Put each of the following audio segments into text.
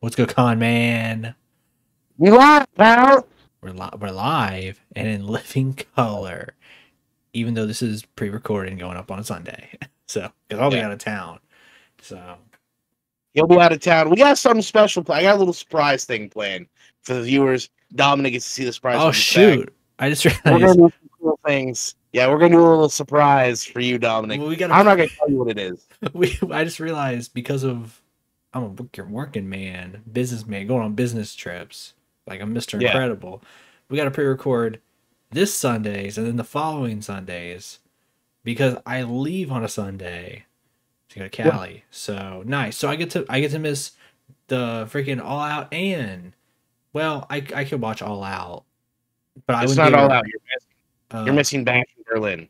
What's good, con man? We live, pal. We're live and in living color, even though this is pre-recorded and going up on a Sunday. So, because I'll be out of town. So, He'll be out of town. We got something special. I got a little surprise thing planned for the viewers. Dominic gets to see the surprise. oh shoot! I just realized we're gonna do some cool things. Yeah, we're gonna do a little surprise for you, Dominic. well, I'm not gonna tell you what it is. I just realized because of I'm a working man, businessman, going on business trips, like I'm Mr. Incredible. We got to pre-record this Sundays and then the following Sundays because I leave on a Sunday to go to Cali. So nice. So I get to miss the freaking All Out and I could watch All Out, but it's not All Out. You're missing Bash in Berlin.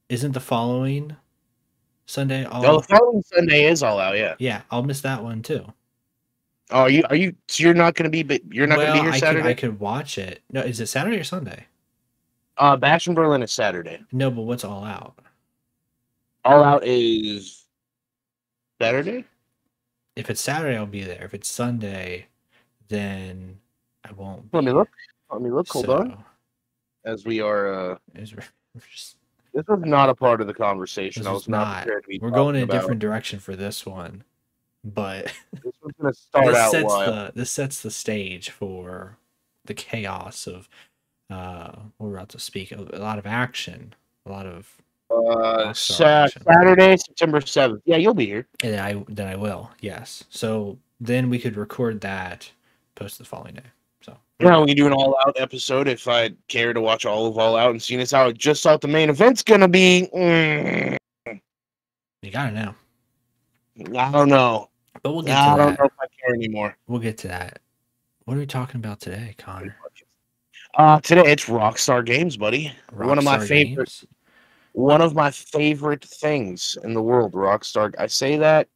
Isn't the following Sunday all? No, the following Sunday is All Out. Yeah. Yeah, I'll miss that one too. Oh, are you? So you're not gonna be? But you're not gonna be here Saturday. I could watch it. No, is it Saturday or Sunday? Bash in Berlin is Saturday. No, but what's All Out? All Out is Saturday. If it's Saturday, I'll be there. If it's Sunday, then I won't. Let me look. Hold on. As we are, this was not a part of the conversation. I was not prepared to be. We're going in a different direction for this one, but this one's gonna start out. This sets the stage for the chaos of we're about to speak. A lot of action, a lot of Saturday, September 7th. Yeah, you'll be here. And then I will. Yes. So then we could record that, post the following day. So yeah, we can do an All Out episode if I care to watch all of All Out and seeing as how I just thought the main event's gonna be. You gotta know. I don't know. But we'll get to that. I don't know if I care anymore. We'll get to that. What are we talking about today, Connor? Today it's Rockstar Games, buddy. One of my favorite things in the world, Rockstar. I say that.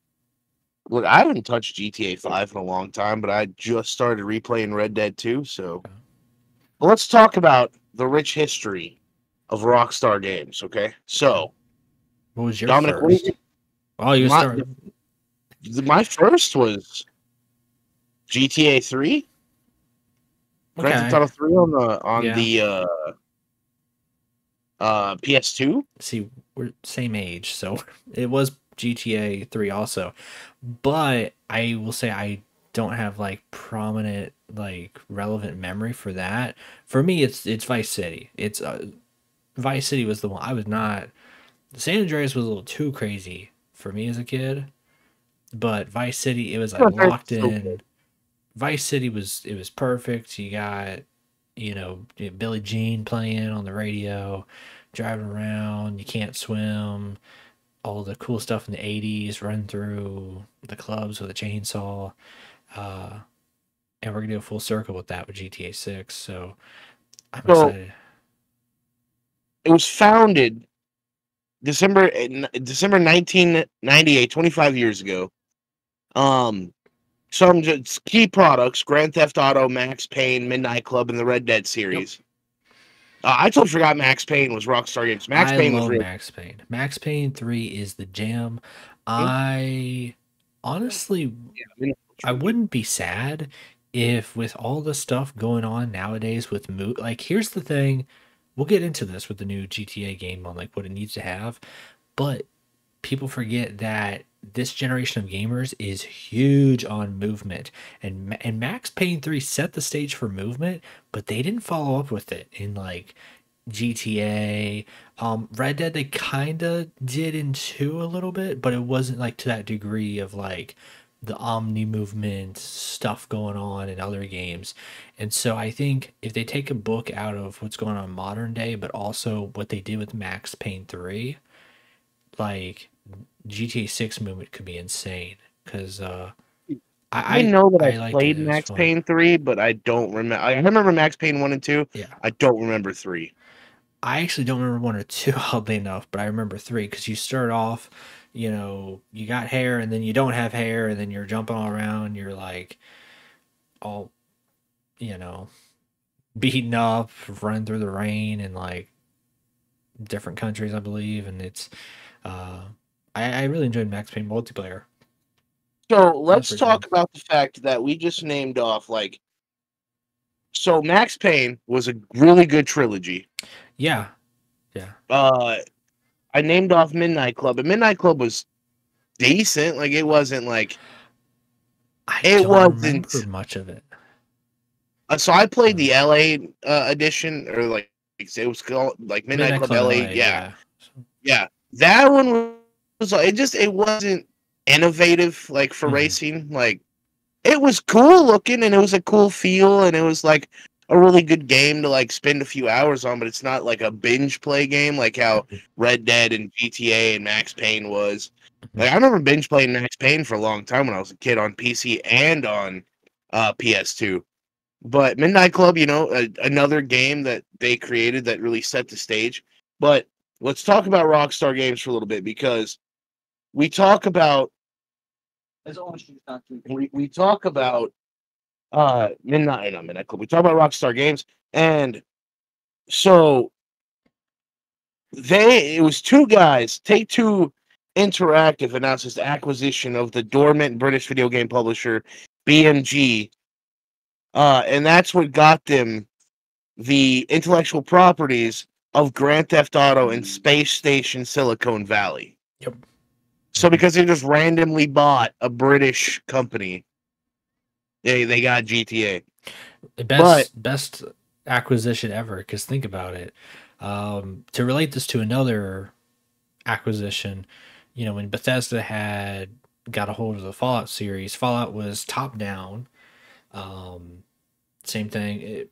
Look, I haven't touched GTA 5 in a long time, but I just started replaying Red Dead 2, so let's talk about the rich history of Rockstar Games, okay? So, what was your first? You started. My first was GTA 3. Grand Theft Auto 3 on the PS2. See, we're same age, so it was GTA 3 also. But I will say I don't have like prominent, like relevant memory for that. For me, it's Vice City. It's Vice City was the one. I was not. San Andreas was a little too crazy for me as a kid, but Vice City, it was like locked in. Vice City was perfect. You got, Billie Jean playing on the radio, driving around. You can't swim. All the cool stuff in the 80s, run through the clubs with a chainsaw. And we're going to do a full circle with that with GTA 6. So I'm excited. It was founded December 1998, 25 years ago. Some key products: Grand Theft Auto, Max Payne, Midnight Club, and the Red Dead series. Yep. I totally forgot Max Payne was Rockstar Games. Max Payne was real. Max Payne. Max Payne 3 is the jam. I honestly, I wouldn't be sad if with all the stuff going on nowadays with like, here's the thing. We'll get into this with the new GTA game on like what it needs to have, but people forget that this generation of gamers is huge on movement, and Max Payne 3 set the stage for movement, but they didn't follow up with it in like GTA. Red Dead, they kind of did in 2 a little bit, but it wasn't like to that degree of like the omni movement stuff going on in other games. And so I think if they take a book out of what's going on modern day, but also what they did with Max Payne 3, like GTA 6 movement could be insane, because I know that I played Max Payne 3, but I don't remember. I remember Max Payne 1 and 2. Yeah, I don't remember 3. I actually don't remember 1 or 2, oddly enough, but I remember 3 because you start off, you got hair and then you don't have hair, and then you're jumping all around. You're like all, beaten up, running through the rain in like different countries, I believe, and it's I really enjoyed Max Payne multiplayer. So let's talk about the fact that we just named off, like, so Max Payne was a really good trilogy. Yeah. Yeah. I named off Midnight Club, and Midnight Club was decent. Like, it wasn't like I don't remember much of it. So I played the LA edition, or like it was called like Midnight Club LA. Yeah. That one was it wasn't innovative like for racing. Like, it was cool looking and it was a cool feel and it was like a really good game to like spend a few hours on, but it's not like a binge play game like how Red Dead and GTA and Max Payne was. Like, I remember binge playing Max Payne for a long time when I was a kid on PC and on PS2. But Midnight Club, another game that they created that really set the stage. But let's talk about Rockstar Games for a little bit, because we talk about we talk about Midnight Club. We talk about Rockstar Games, and so it was two guys. Take-Two Interactive announced its acquisition of the dormant British video game publisher BMG, and that's what got them the intellectual properties of Grand Theft Auto and Space Station Silicon Valley. Yep. So because they just randomly bought a British company, they got GTA. Best acquisition ever, because think about it. To relate this to another acquisition, when Bethesda had got a hold of the Fallout series, Fallout was top down. Same thing,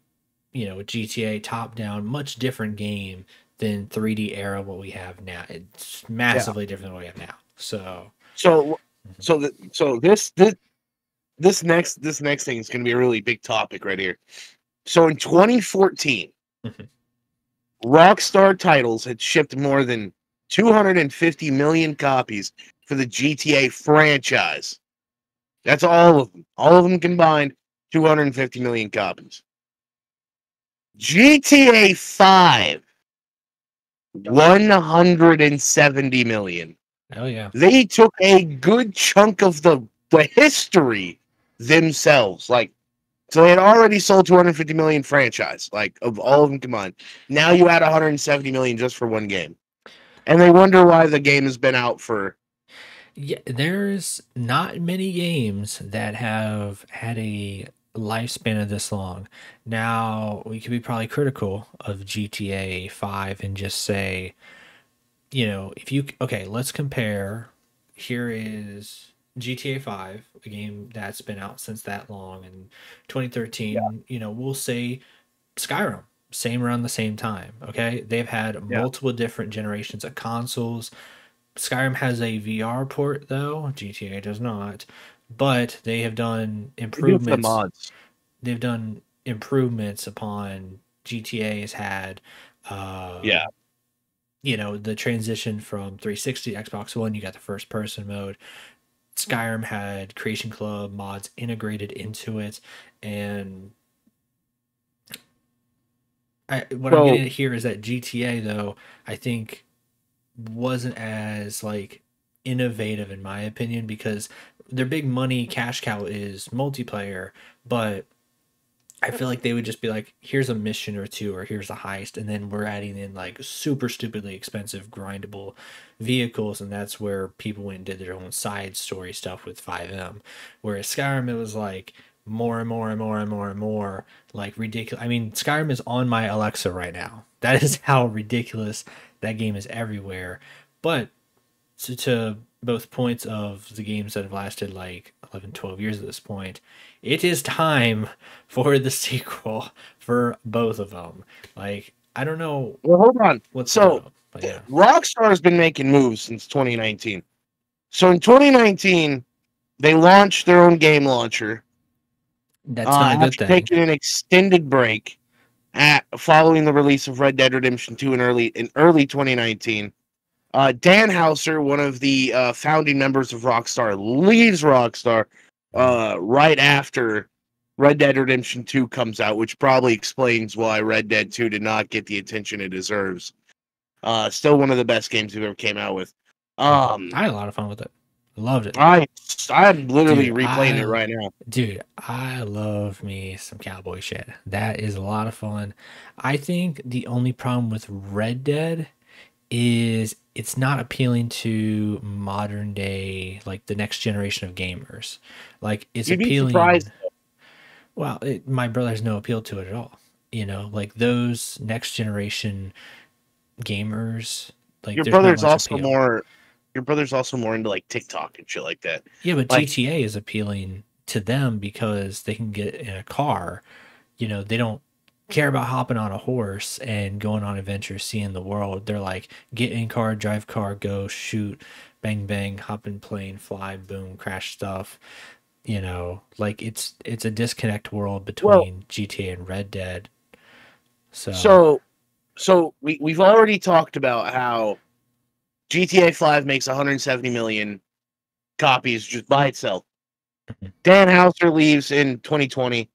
GTA top down, much different game than 3D era what we have now. It's massively different than what we have now. So this next thing is going to be a really big topic right here. So in 2014, Rockstar titles had shipped more than 250 million copies for the GTA franchise. That's all of them. All of them combined, 250 million copies. GTA 5, 170 million. Oh, yeah. They took a good chunk of the history themselves. Like, so they had already sold 250 million franchise, like, of all of them combined. Now you add 170 million just for one game. And they wonder why the game has been out for... Yeah, there's not many games that have had a lifespan of this long. Now, we could be probably critical of GTA 5 and just say, let's compare. Here is GTA 5, a game that's been out since that long, in 2013. We'll say Skyrim, same around the same time. Okay, they've had multiple different generations of consoles. Skyrim has a VR port, though GTA does not, but they have done improvements. They've done improvements upon GTA has had. The transition from 360 to Xbox One, you got the first person mode. Skyrim had Creation Club mods integrated into it, and I'm getting at here is that GTA, though, I think wasn't as like innovative in my opinion, because their big money cash cow is multiplayer, but I feel like they would just be like, here's a mission or two, or here's a heist, and then we're adding in like super stupidly expensive grindable vehicles, and that's where people went and did their own side story stuff with 5M. Whereas Skyrim, it was like more and more and more and more and more, like ridiculous. I mean, Skyrim is on my Alexa right now. That is how ridiculous that game is everywhere. But to both points of the games that have lasted like 11, 12 years at this point, it is time for the sequel for both of them. Like, I don't know. Well, hold on. Rockstar has been making moves since 2019. So in 2019, they launched their own game launcher. That's not a good thing. Taking an extended break following the release of Red Dead Redemption 2 in early 2019. Dan Houser, one of the founding members of Rockstar, leaves Rockstar right after Red Dead Redemption 2 comes out, which probably explains why Red Dead 2 did not get the attention it deserves. Still one of the best games we've ever came out with. I had a lot of fun with it. Loved it. I'm literally Dude, replaying it right now. Dude, I love me some cowboy shit. That is a lot of fun. I think the only problem with Red Dead is it's not appealing to modern day, like the next generation of gamers. Like it's You'd be appealing. surprised. Well, my brother has no appeal to it at all. Like those next generation gamers, like Your there's not brother's much also appeal. more. Your brother's also more into like TikTok and shit like that. Yeah, but Like, GTA is appealing to them because they can get in a car. They don't care about hopping on a horse and going on adventures, seeing the world. They're like, get in car, drive car, go, shoot, bang, bang, hop in plane, fly, boom, crash stuff. Like it's a disconnect world well, between GTA and Red Dead. So, so we've already talked about how GTA 5 makes 170 million copies just by itself. Dan Houser leaves in 2020.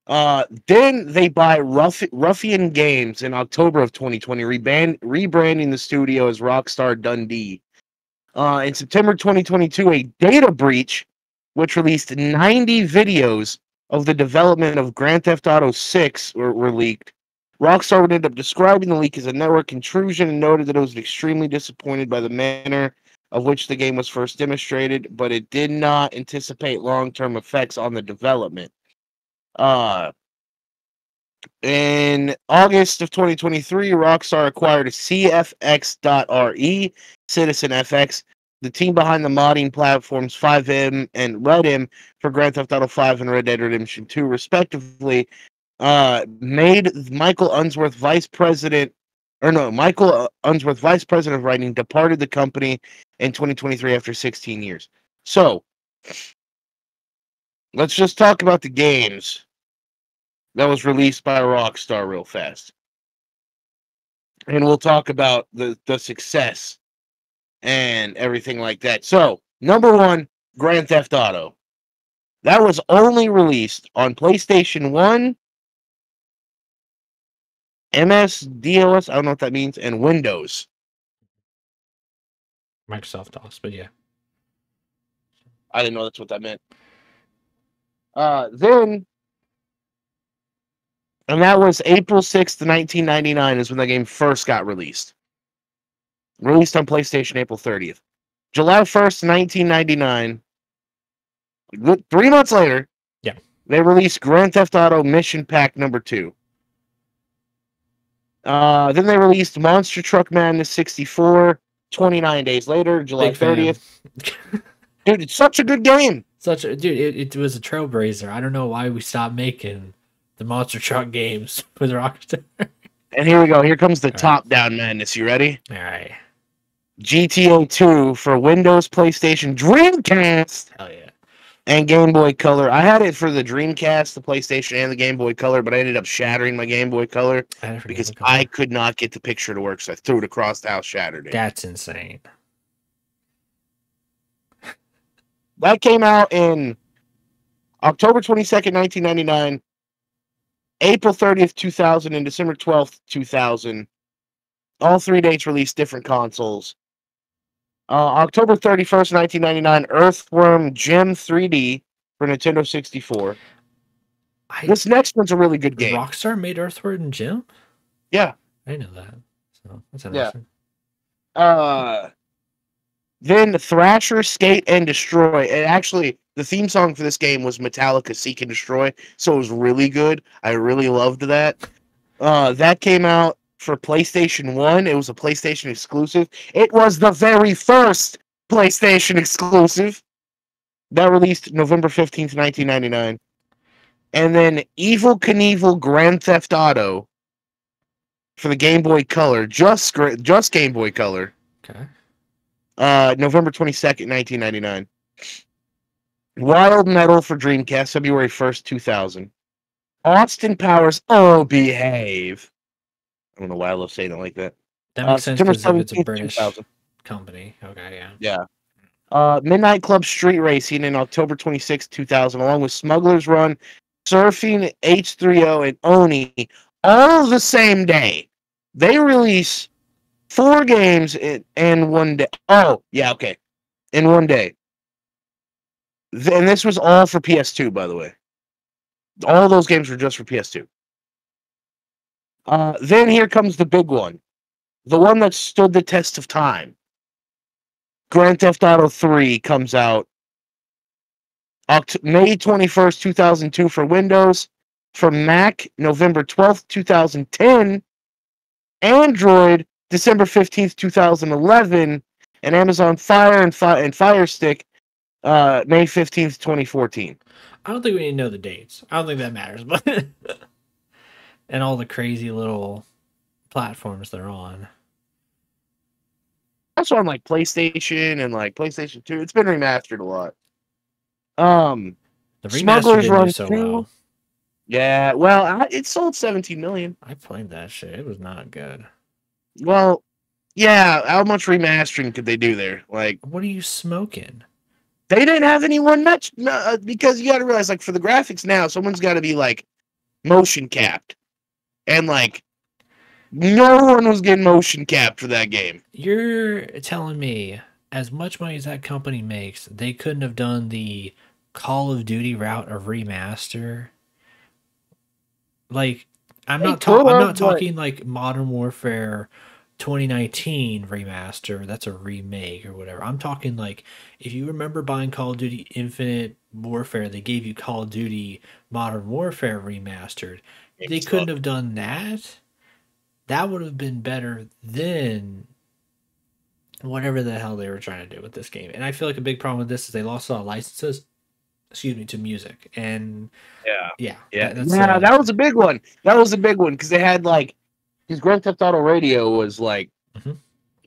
Then they buy Ruffian Games in October of 2020, rebranding the studio as Rockstar Dundee. In September 2022, a data breach, which released 90 videos of the development of Grand Theft Auto 6 were leaked. Rockstar would end up describing the leak as a network intrusion and noted that it was extremely disappointed by the manner of which the game was first demonstrated, but it did not anticipate long-term effects on the development. In August of 2023, Rockstar acquired CFX.RE, Citizen FX, the team behind the modding platforms 5M and Redm for Grand Theft Auto 5 and Red Dead Redemption 2, respectively, made Michael Unsworth vice president of writing, departed the company in 2023 after 16 years. So, let's just talk about the games that was released by Rockstar real fast. And we'll talk about the success and everything like that. So, number one, Grand Theft Auto. That was only released on PlayStation 1, MS-DOS, I don't know what that means, and Windows. Microsoft DOS, but yeah. I didn't know that's what that meant. Then, and that was April 6th, 1999 is when the game first got released. Released on PlayStation April 30th. July 1st, 1999, 3 months later, Yeah. they released Grand Theft Auto Mission Pack number 2. Then they released Monster Truck Madness 64 29 days later, July 30th. Dude, it's such a good game. It was a trailblazer. I don't know why we stopped making the Monster Truck games with Rockstar. And here we go. Here comes the top-down madness. You ready? All right. GTA 2 for Windows, PlayStation, Dreamcast. Hell yeah. And Game Boy Color. I had it for the Dreamcast, the PlayStation, and the Game Boy Color, but I ended up shattering my Game Boy Color because I could not get the picture to work, so I threw it across the house, shattered it. That's insane. That came out in October 22nd, 1999, April 30th, 2000, and December 12th, 2000. All 3 dates released different consoles. October 31st, 1999, Earthworm Jim 3D for Nintendo 64. This next one's a really good game. Rockstar made Earthworm Jim? Yeah. I didn't know that. So that's interesting. Yeah. Then Thrasher, Skate, and Destroy. And actually, the theme song for this game was Metallica, Seek and Destroy. So it was really good. I really loved that. That came out for PlayStation 1. It was a PlayStation exclusive. It was the very first PlayStation exclusive. That released November 15th, 1999. And then Evel Knievel Grand Theft Auto for the Game Boy Color. Just Game Boy Color. Okay. November 22nd, 1999. Wild Metal for Dreamcast, February 1st, 2000. Austin Powers, Oh Behave. I don't know why I love saying it like that. That makes sense because if it's a British company. Okay, yeah. Yeah. Midnight Club Street Racing in October 26, 2000, along with Smuggler's Run, Surfing, H3O, and Oni, all the same day. They release 4 games in one day. Oh, yeah, okay. in one day. And this was all for PS2, by the way. All those games were just for PS2. Then here comes the big one. The one that stood the test of time. Grand Theft Auto 3 comes out May 21st, 2002 for Windows. For Mac, November 12th, 2010. Android, December 15th, 2011. And Amazon Fire and Fire Stick, May 15th, 2014. I don't think we need to know the dates. I don't think that matters, but and all the crazy little platforms they're on. Also on like PlayStation and like PlayStation 2. It's been remastered a lot. The Smugglers remaster didn't do so well. Yeah, well, it sold 17 million. I played that shit. It was not good. Well, yeah, how much remastering could they do there? Like, what are you smoking? They didn't have anyone much because you got to realize, like, for the graphics now, someone's got to be like motion capped, and like no one was getting motion capped for that game. You're telling me, as much money as that company makes, they couldn't have done the Call of Duty route of remaster? Like, I'm not talking like Modern Warfare 2019 remaster. That's a remake or whatever. I'm talking like, if you remember buying Call of Duty Infinite Warfare, they gave you Call of Duty Modern Warfare remastered. They couldn't have done that. That would have been better than whatever the hell they were trying to do with this game. And I feel like a big problem with this is they lost a lot of licenses, to music. And that was a big one. That was a big one because they had like, because Grand Theft Auto Radio was like,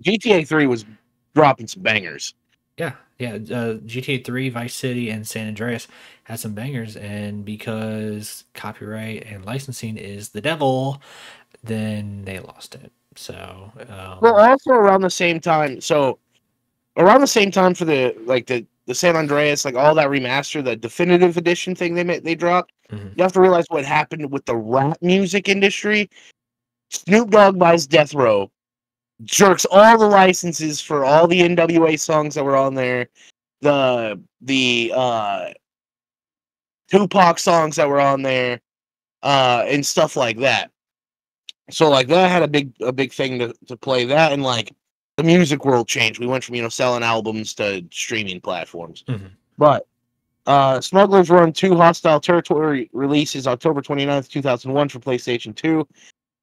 GTA 3 was dropping some bangers. Yeah. GTA 3, Vice City, and San Andreas had some bangers, and because copyright and licensing is the devil, then they lost it. So, well, also around the same time. So, around the same time for the San Andreas, like all that remaster, the definitive edition thing they dropped. You have to realize what happened with the rap music industry. Snoop Dogg buys Death Row, jerks all the licenses for all the NWA songs that were on there, the Tupac songs that were on there, and stuff like that. So like that had a big thing to play that, and like the music world changed. We went from selling albums to streaming platforms. But Smugglers Run 2 Hostile Territory releases October 29th, 2001 for PlayStation 2.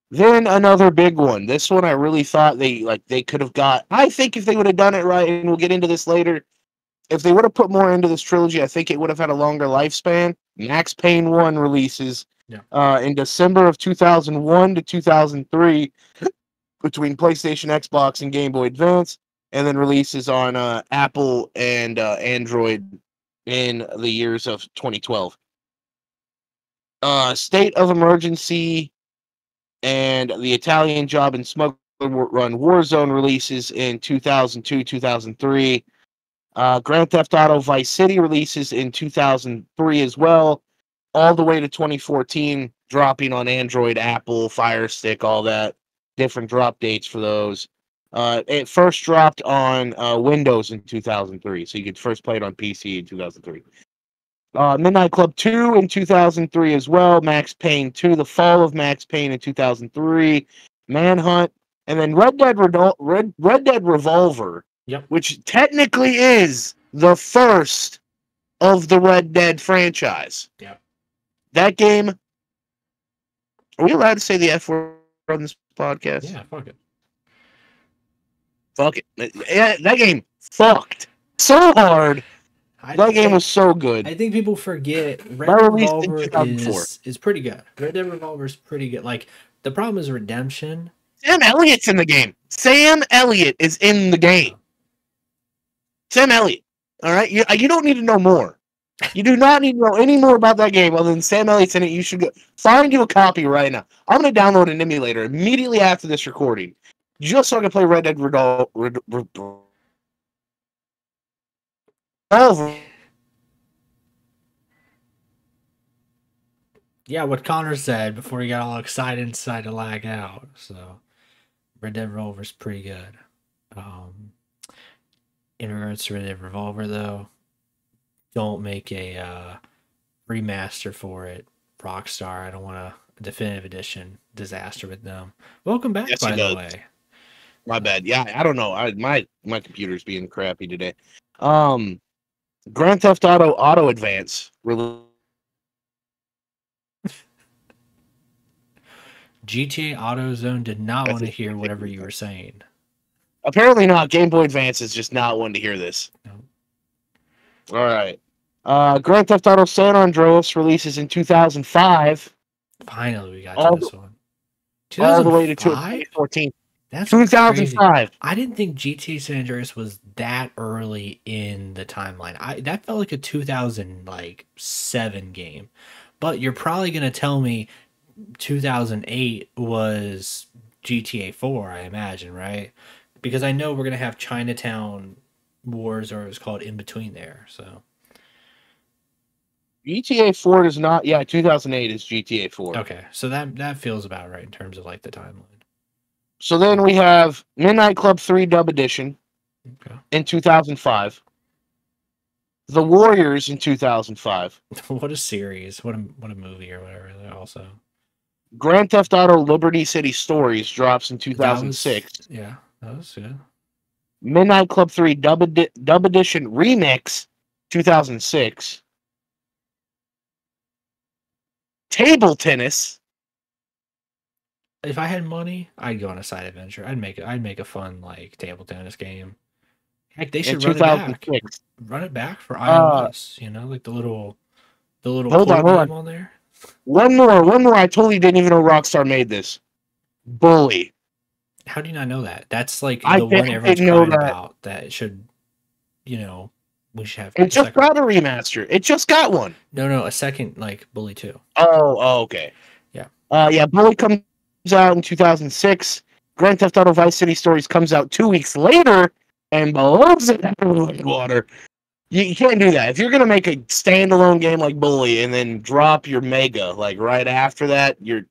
Then another big one. This one I really thought they could have got. I think if they would have done it right, and we'll get into this later, if they would have put more into this trilogy, I think it would have had a longer lifespan. Max Payne 1 releases in December of 2001 to 2003 between PlayStation, Xbox, and Game Boy Advance, and then releases on Apple and Android in the years of 2012. State of Emergency and the Italian Job and Smuggler Run Warzone releases in 2002, 2003. Grand Theft Auto Vice City releases in 2003 as well, all the way to 2014, dropping on Android, Apple, Fire Stick, all that. Different drop dates for those. It first dropped on Windows in 2003, so you could first play it on PC in 2003. Midnight Club 2 in 2003 as well. Max Payne 2, The Fall of Max Payne in 2003. Manhunt, and then Red Dead Revolver, which technically is the first of the Red Dead franchise. That game. Are we allowed to say the F word on this podcast? Yeah, fuck it. Fuck it. Yeah, that game fucked so hard. That game was so good. I think people forget Red Dead Revolver is pretty good. Red Dead Revolver is pretty good. Like, the problem is Redemption. Sam Elliott's in the game. Sam Elliott is in the game. Sam Elliott. All right? You don't need to know more. You do not need to know any more about that game other than Sam Elliott's in it. You should go find you a copy right now. I'm going to download an emulator immediately after this recording just so I can play Red Dead Revolver. Yeah, what Connor said before he got all excited and decided to lag out. So, Red Dead Revolver is pretty good. In regards to the Revolver, though, don't make a remaster for it. Rockstar, I don't want a definitive edition disaster with them. Welcome back, Yes, he by the does. way. My bad. Yeah, I don't know. My computer's being crappy today. Grand Theft Auto Advance GTA AutoZone did not want to hear whatever you were saying. Apparently not. Game Boy Advance is just not one to hear this. No. All right. Grand Theft Auto San Andreas releases in 2005. Finally, we got to All, this one. all the way to 2005? 2014. That's 2005. crazy. I didn't think GTA San Andreas was that early in the timeline. That felt like a 2007 game. But you're probably gonna tell me 2008 was GTA 4, I imagine, right? Because I know we're gonna have Chinatown Wars, or it's called In Between there. So GTA 4 is not. Yeah, 2008 is GTA 4. okay, so that feels about right in terms of like the timeline. So then we have Midnight Club 3 Dub Edition in 2005. The Warriors in 2005. What a series! What a movie or whatever. Also, Grand Theft Auto Liberty City Stories drops in 2006. That was good. Midnight Club 3 Dub Edition Remix 2006. Table Tennis. If I had money, I'd go on a side adventure. I'd make a fun like table tennis game. Heck, they should run it back. Run it back for iOS. Like the little hold on there. One more. I totally didn't even know Rockstar made this. Bully. How do you not know that? That's like the one everyone's crying about. That should, we should have. It just got a remaster. It just got one. No, a second like Bully 2. Oh, okay. Yeah. Bully comes out in 2006. Grand Theft Auto Vice City Stories comes out 2 weeks later and blows it out of the water. You can't do that. If you're gonna make a standalone game like Bully and then drop your Mega like right after that, you're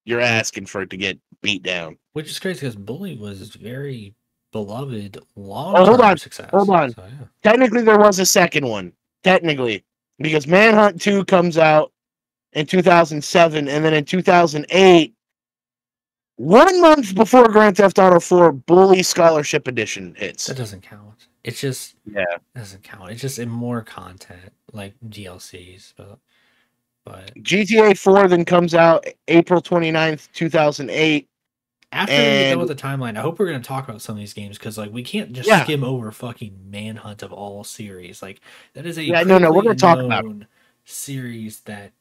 asking for it to get beat down. Which is crazy because Bully was very beloved, long-term success. Hold on. So, yeah. Technically, there was a second one. Technically, because Manhunt 2 comes out in 2007, and then in 2008, 1 month before Grand Theft Auto 4, Bully Scholarship Edition hits. That doesn't count. It's just doesn't count. It's just in more content like DLCs, but GTA 4 then comes out April 29th, 2008. After we get done with the timeline, I hope we're going to talk about some of these games because like we can't just skim over fucking Manhunt of all series. Like that is a we're going to talk about series that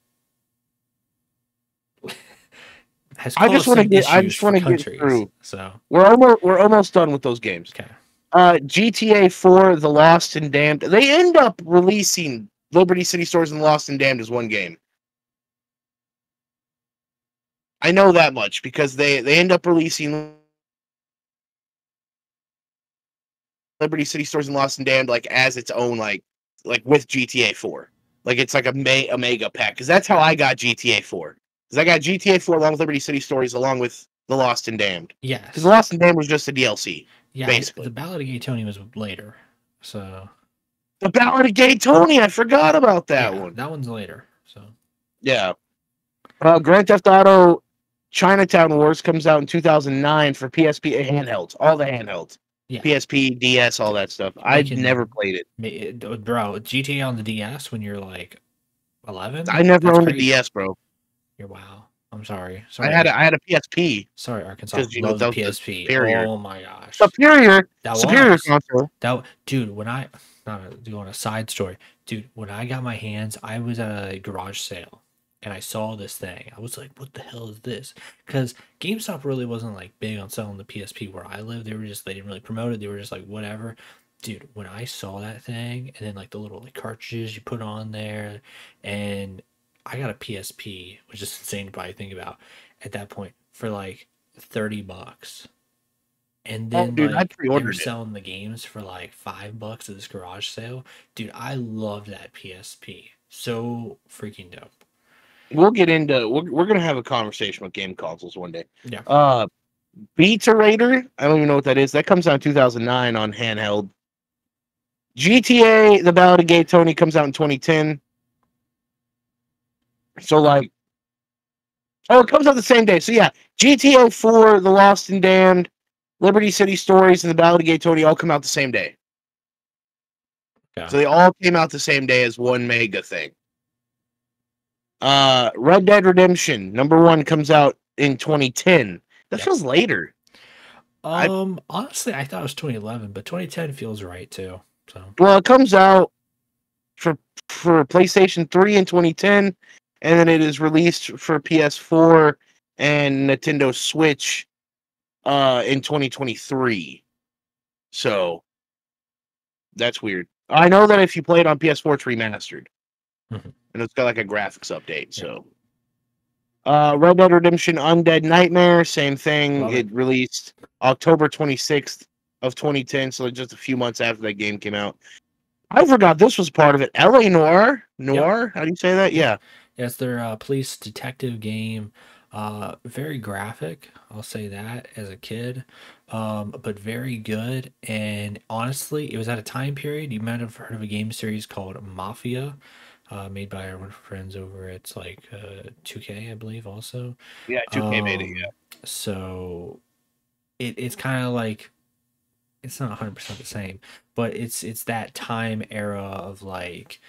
has I just want to get through. So we're almost done with those games. Okay. GTA 4, The Lost and Damned. They end up releasing Liberty City Stories and Lost and Damned as one game. I know that much because they end up releasing Liberty City Stories and Lost and Damned like as its own like with GTA 4. Like it's like a mega pack because that's how I got GTA 4. Because I got GTA 4 along with Liberty City Stories along with The Lost and Damned. Yes. Because The Lost and Damned was just a DLC. Yeah, basically. The Ballad of Gay Tony was later. So The Ballad of Gay Tony, I forgot about that one. That one's later. So yeah. Grand Theft Auto Chinatown Wars comes out in 2009 for PSP handhelds, all the handhelds. Yeah. PSP, DS, all that stuff. I've never played it. Bro, GTA on the DS when you're like 11? I never owned a DS, bro. Wow. I'm sorry. I had a PSP. Sorry, Arkansas. Love the PSP. Superior. Oh my gosh. Superior console. Dude, when I on a side story, dude, when I got my hands, I was at a garage sale and I saw this thing. I was like, what the hell is this? Because GameStop really wasn't like big on selling the PSP where I live. They didn't really promote it. They were just like, whatever. Dude, when I saw that thing and then like the little like cartridges you put on there, and I got a PSP, which is insane to probably think about at that point, for like $30. And then they were selling the games for like $5 at this garage sale. Dude, I loved that PSP. So freaking dope. We'll get into we're gonna have a conversation with game consoles one day. Yeah. VTECHGUY, I don't even know what that is. That comes out in 2009 on handheld. GTA: The Ballad of Gay Tony comes out in 2010. So like, oh, it comes out the same day. So yeah, GTA 4, The Lost and Damned, Liberty City Stories, and The Ballad of Gay Tony all come out the same day. Yeah. So they all came out the same day as one mega thing. Red Dead Redemption #1 comes out in 2010. That feels later. Honestly, I thought it was 2011, but 2010 feels right too. So well, it comes out for PlayStation 3 in 2010, and then it is released for PS4 and Nintendo Switch in 2023. So that's weird. I know that if you play it on PS4, it's remastered, and it's got like a graphics update. So, Red Dead Redemption: Undead Nightmare, same thing. It released October 26th of 2010, so just a few months after that game came out. I forgot this was part of it. LA Noire? Noir? How do you say that? Yeah. Yeah, it's their police detective game. Very graphic, I'll say that, as a kid. But very good. And honestly, it was at a time period. You might have heard of a game series called Mafia, made by our friends over at like 2K, I believe, also. Yeah, 2K made it, yeah. So it's kind of like, it's not 100% the same, but it's that time era of like,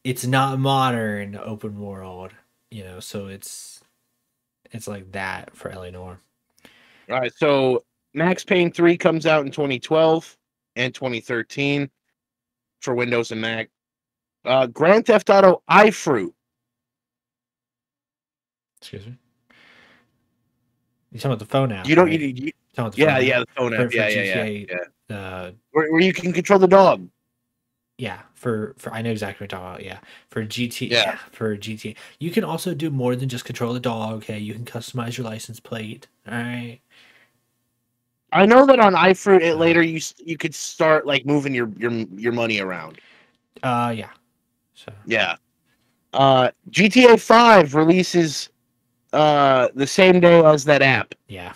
it's not modern open world, you know, so it's like that for Eleanor. All right, so Max Payne 3 comes out in 2012 and 2013 for Windows and Mac. Grand Theft Auto iFruit. Excuse me. You're talking about the phone app, You don't. right? You Talking about the yeah, phone yeah, app? the phone app. For Yeah, GTA. yeah. Where you can control the dog. Yeah, for I know exactly what you're talking about. Yeah, for GTA. Yeah. Yeah, for GTA. You can also do more than just control the dog. Okay, you can customize your license plate. All right. I know that on iFruit, it later you could start like moving your money around. Yeah. So. Yeah. GTA 5 releases the same day as that app. Yeah.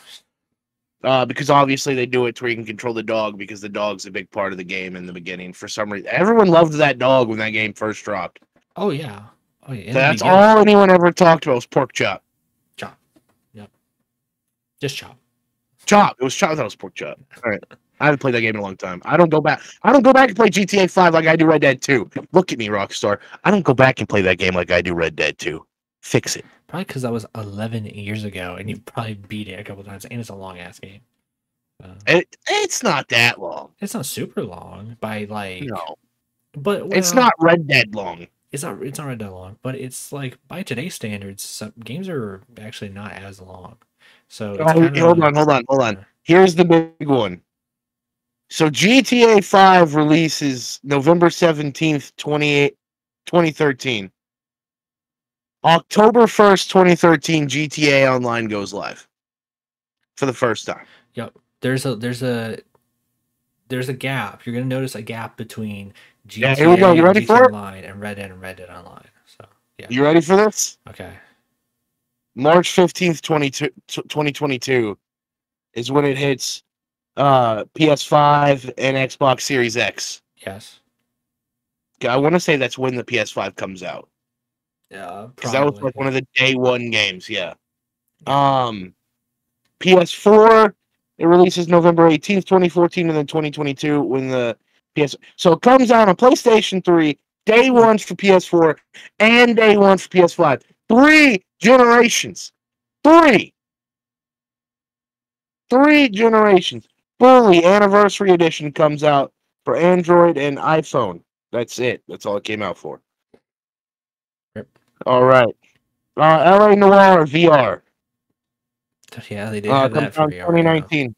Because obviously they do it to where you can control the dog because the dog's a big part of the game in the beginning. For some reason, everyone loved that dog when that game first dropped. Oh yeah. Oh yeah. So that's all anyone ever talked about was Pork Chop. Chop. Yep. Just Chop. Chop. It was Chop. That was Pork Chop. All right. I haven't played that game in a long time. I don't go back and play GTA 5 like I do Red Dead 2. Look at me, Rockstar. I don't go back and play that game like I do Red Dead 2. Fix it. Probably because that was 11 years ago, and you probably beat it a couple times, and it's a long ass game. It's not that long. It's not super long by like. No. But it's not Red Dead long. It's not Red Dead long, but it's like by today's standards, some games are actually not as long. So it's hold on. Here's the big one. So GTA 5 releases November 17th, 2013. October 1st, 2013, GTA Online goes live for the first time. Yep. There's a gap. You're gonna notice a gap between GTA, here we go. You ready GTA for it? Online and Red Dead Online. So yeah. You ready for this? Okay. March 15th, 2022 is when it hits PS5 and Xbox Series X. Yes. I want to say that's when the PS5 comes out. Yeah, because that was like one of the day one games. Yeah. PS4 it releases November 18th, 2014, and then 2022 when the PS. So it comes out on PlayStation 3, day one for PS4, and day one for PS5. 3 generations. 3 generations. Fully Anniversary Edition comes out for Android and iPhone. That's it. That's all it came out for. Yep. All right. LA Noire VR. Yeah, they did have that for VR. 2019. Yeah.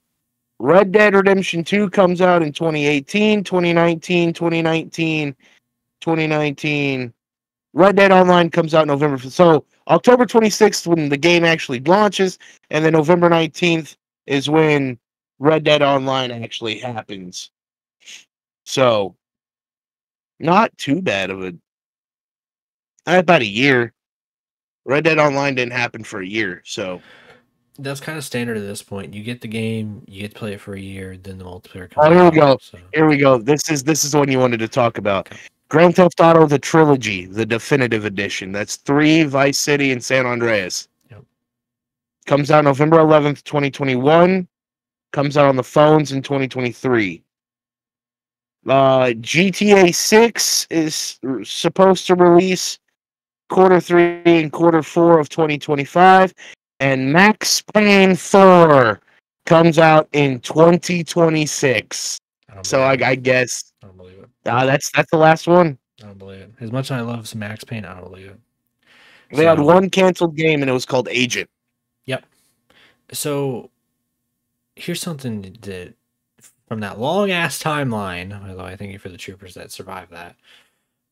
Red Dead Redemption 2 comes out in 2018, 2019, 2019, 2019. Red Dead Online comes out November 5th. So October 26th when the game actually launches, and then November 19th is when Red Dead Online actually happens. So not too bad of about a year. Red Dead Online didn't happen for a year, so That's kind of standard at this point. You get the game, you get to play it for a year, then the multiplayer Oh, comes here we out. go. So Here we go. This is the one you wanted to talk about. okay. Grand Theft Auto: The Trilogy, the definitive edition. That's 3, Vice City, and San Andreas. Yep. Comes out November 11th, 2021. Comes out on the phones in 2023. GTA 6 is supposed to release Q3 and Q4 of 2025, and Max Payne 4 comes out in 2026. So I guess I don't believe it. that's the last one. I don't believe it. As much as I love some Max Payne, I don't believe it. They had one canceled game, and it was called Agent. Yep. So here's something that from that long ass timeline. Although I thank you for the troopers that survived that.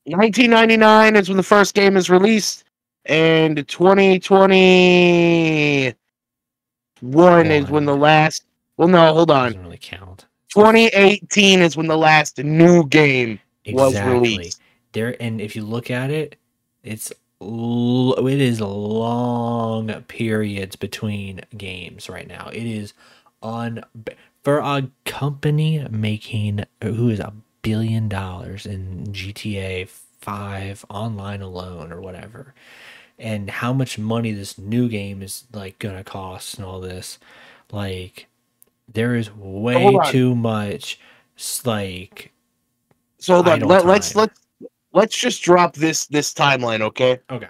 1999 is when the first game is released, and 2021 is when the last. Well, no, hold on. Doesn't really count. 2018 is when the last new game was released. There, and if you look at it, it is long periods between games right now. It is for a company making who is $1 billion in GTA 5 online alone or whatever, and how much money this new game is like gonna cost and all this, like there is way too much like. So hold on. Let's just drop this timeline, okay? Okay.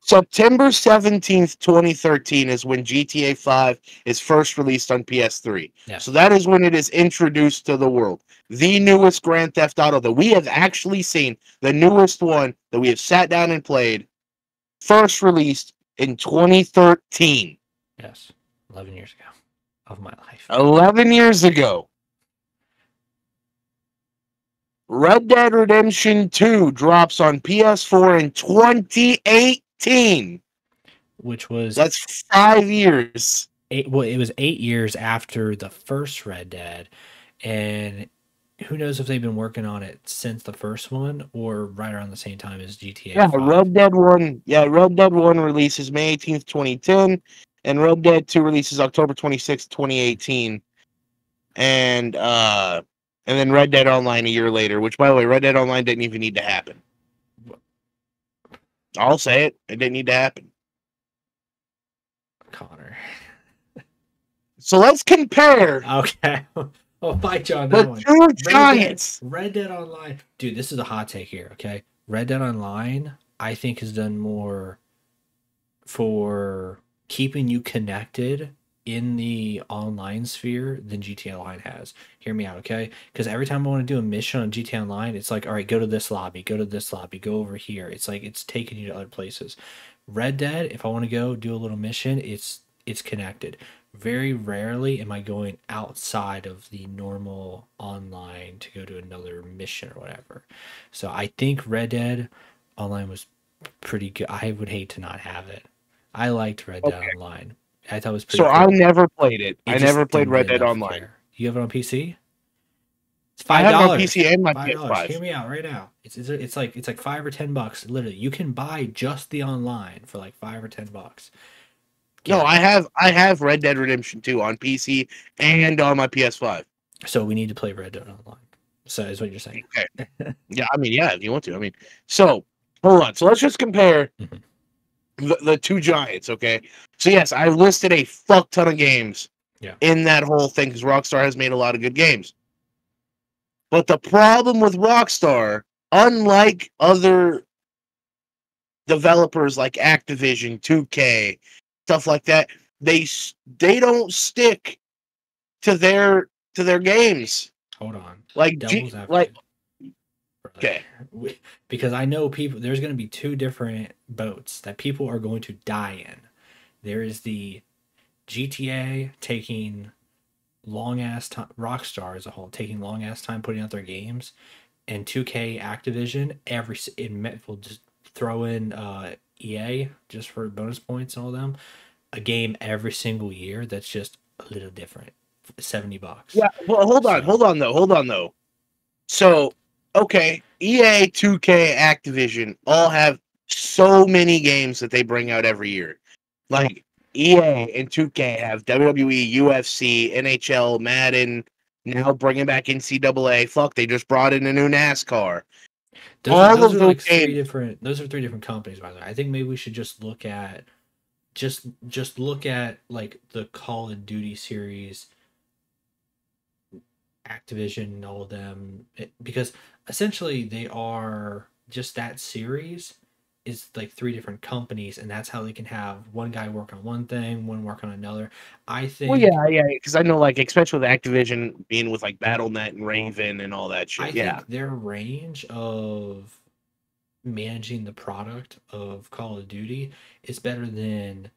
September 17th, 2013 is when GTA 5 is first released on PS3. Yeah. So that is when it is introduced to the world. The newest Grand Theft Auto that we have actually seen, the newest one that we have sat down and played, first released in 2013. Yes. 11 years ago of my life. 11 years ago. Red Dead Redemption 2 drops on PS4 in 2018. Which was... That's 5 years. It was 8 years after the first Red Dead. And who knows if they've been working on it since the first one or right around the same time as GTA 5. Red Dead 1. Yeah, Red Dead 1 releases May 18th, 2010. And Red Dead 2 releases October 26th, 2018. And then Red Dead Online a year later, which, by the way, Red Dead Online didn't even need to happen. I'll say it. It didn't need to happen. Connor. So let's compare. Okay. I'll fight you on that one. The two giants. Red Dead Online. Dude, this is a hot take here, okay? Red Dead Online, I think, has done more for keeping you connected in the online sphere than GTA Online has. Hear me out, okay? Because every time I want to do a mission on GTA Online, it's like, all right, go to this lobby, go to this lobby, go over here. It's like it's taking you to other places. Red Dead, if I want to go do a little mission, it's connected. Very rarely am I going outside of the normal online to go to another mission or whatever. So I think Red Dead Online was pretty good. I would hate to not have it. I liked Red Dead Online. I thought it was pretty cool. I never played it. I never played Red Dead Online. Care. You have it on PC? It's $5. I have it on PC and my PS5. Hear me out right now. It's like $5 or $10. Literally, you can buy just the online for like $5 or $10. No, I have Red Dead Redemption 2 on PC and on my PS5. So we need to play Red Dead Online. So is what you're saying. Okay. Yeah, I mean, yeah, if you want to. I mean, so hold on. So let's just compare the two giants, okay? So yes, I listed a fuck ton of games in that whole thing because Rockstar has made a lot of good games. But the problem with Rockstar, unlike other developers like Activision, 2K, stuff like that, they don't stick to their games. Hold on. Okay. Because I know people, there's going to be two different boats that people are going to die in. There is the GTA taking long ass time, Rockstar as a whole taking long ass time putting out their games, and 2K Activision will just throw in EA just for bonus points and all them, a game every single year that's just a little different. $70. Yeah, well, hold on though. So, okay, EA, 2K, Activision all have so many games that they bring out every year. Like, EA and 2K have WWE, UFC, NHL, Madden, now bringing back NCAA. Fuck, they just brought in a new NASCAR. All Those of are those like games. those are three different companies, by the way. I think maybe we should just look at just look at like the Call of Duty series, Activision, and all of them, because essentially they are just that series is like three different companies, and that's how they can have one guy work on one thing, one work on another. I Well, think yeah, because I know, like, especially with Activision being with like BattleNet and Raven and all that I shit. Yeah. think their range of managing the product of Call of Duty is better than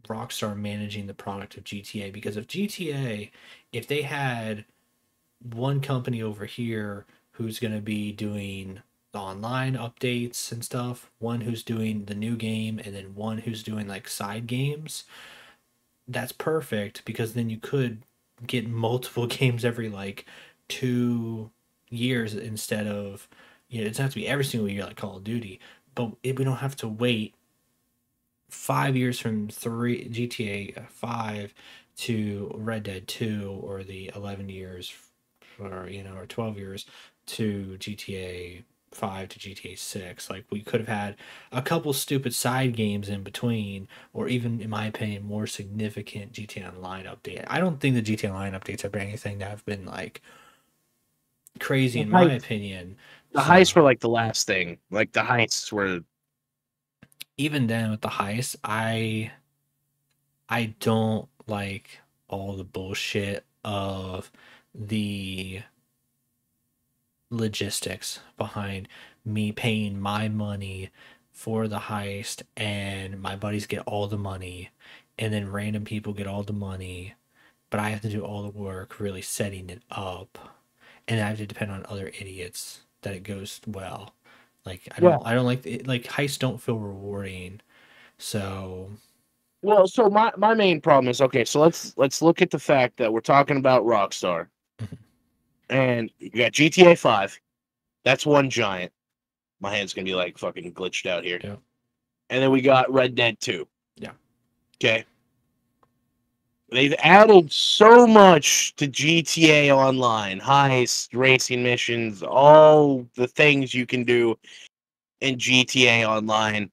Rockstar managing the product of GTA, because of GTA, if they had one company over here who's going to be doing the online updates and stuff, one who's doing the new game, and then one who's doing like side games, that's perfect, because then you could get multiple games every like 2 years instead of, it doesn't have to be every single year like Call of Duty, but we don't have to wait 5 years from three GTA 5 to Red Dead 2, or the 11 years, or 12 years to GTA 5 to GTA 6. Like, we could have had a couple stupid side games in between, or even, in my opinion, more significant GTA Online update. I don't think the GTA Online updates have been anything that have been like crazy, The in my heists, opinion. the So heists were like the last thing. Like the heists were. even then, with the heist, I don't like all the bullshit of the logistics behind me paying my money for the heist, and my buddies get all the money, and then random people get all the money, but I have to do all the work really setting it up, and I have to depend on other idiots that it goes well. Like, Yeah. I don't like it, like heists don't feel rewarding. So Well, so my main problem is, okay, so let's look at the fact that we're talking about Rockstar, and you got GTA 5. That's one giant. My hand's gonna be like fucking glitched out here. yeah, And then we got Red Dead 2. yeah. Okay. They've added so much to GTA Online, heist, racing missions, all the things you can do in GTA Online.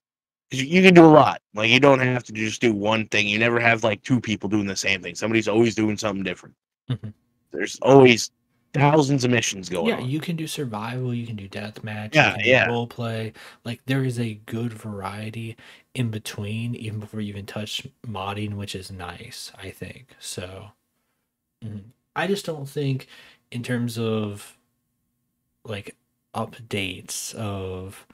You can do a lot. Like, you don't have to just do one thing. You never have like two people doing the same thing. Somebody's always doing something different. Mhm. There's always thousands of missions going Yeah, on. you can do survival, you can do deathmatch, you Yeah, can do yeah. role play. Like, there is a good variety in between, even before you even touch modding, which is nice, I think. So, I just don't think, in terms of like updates of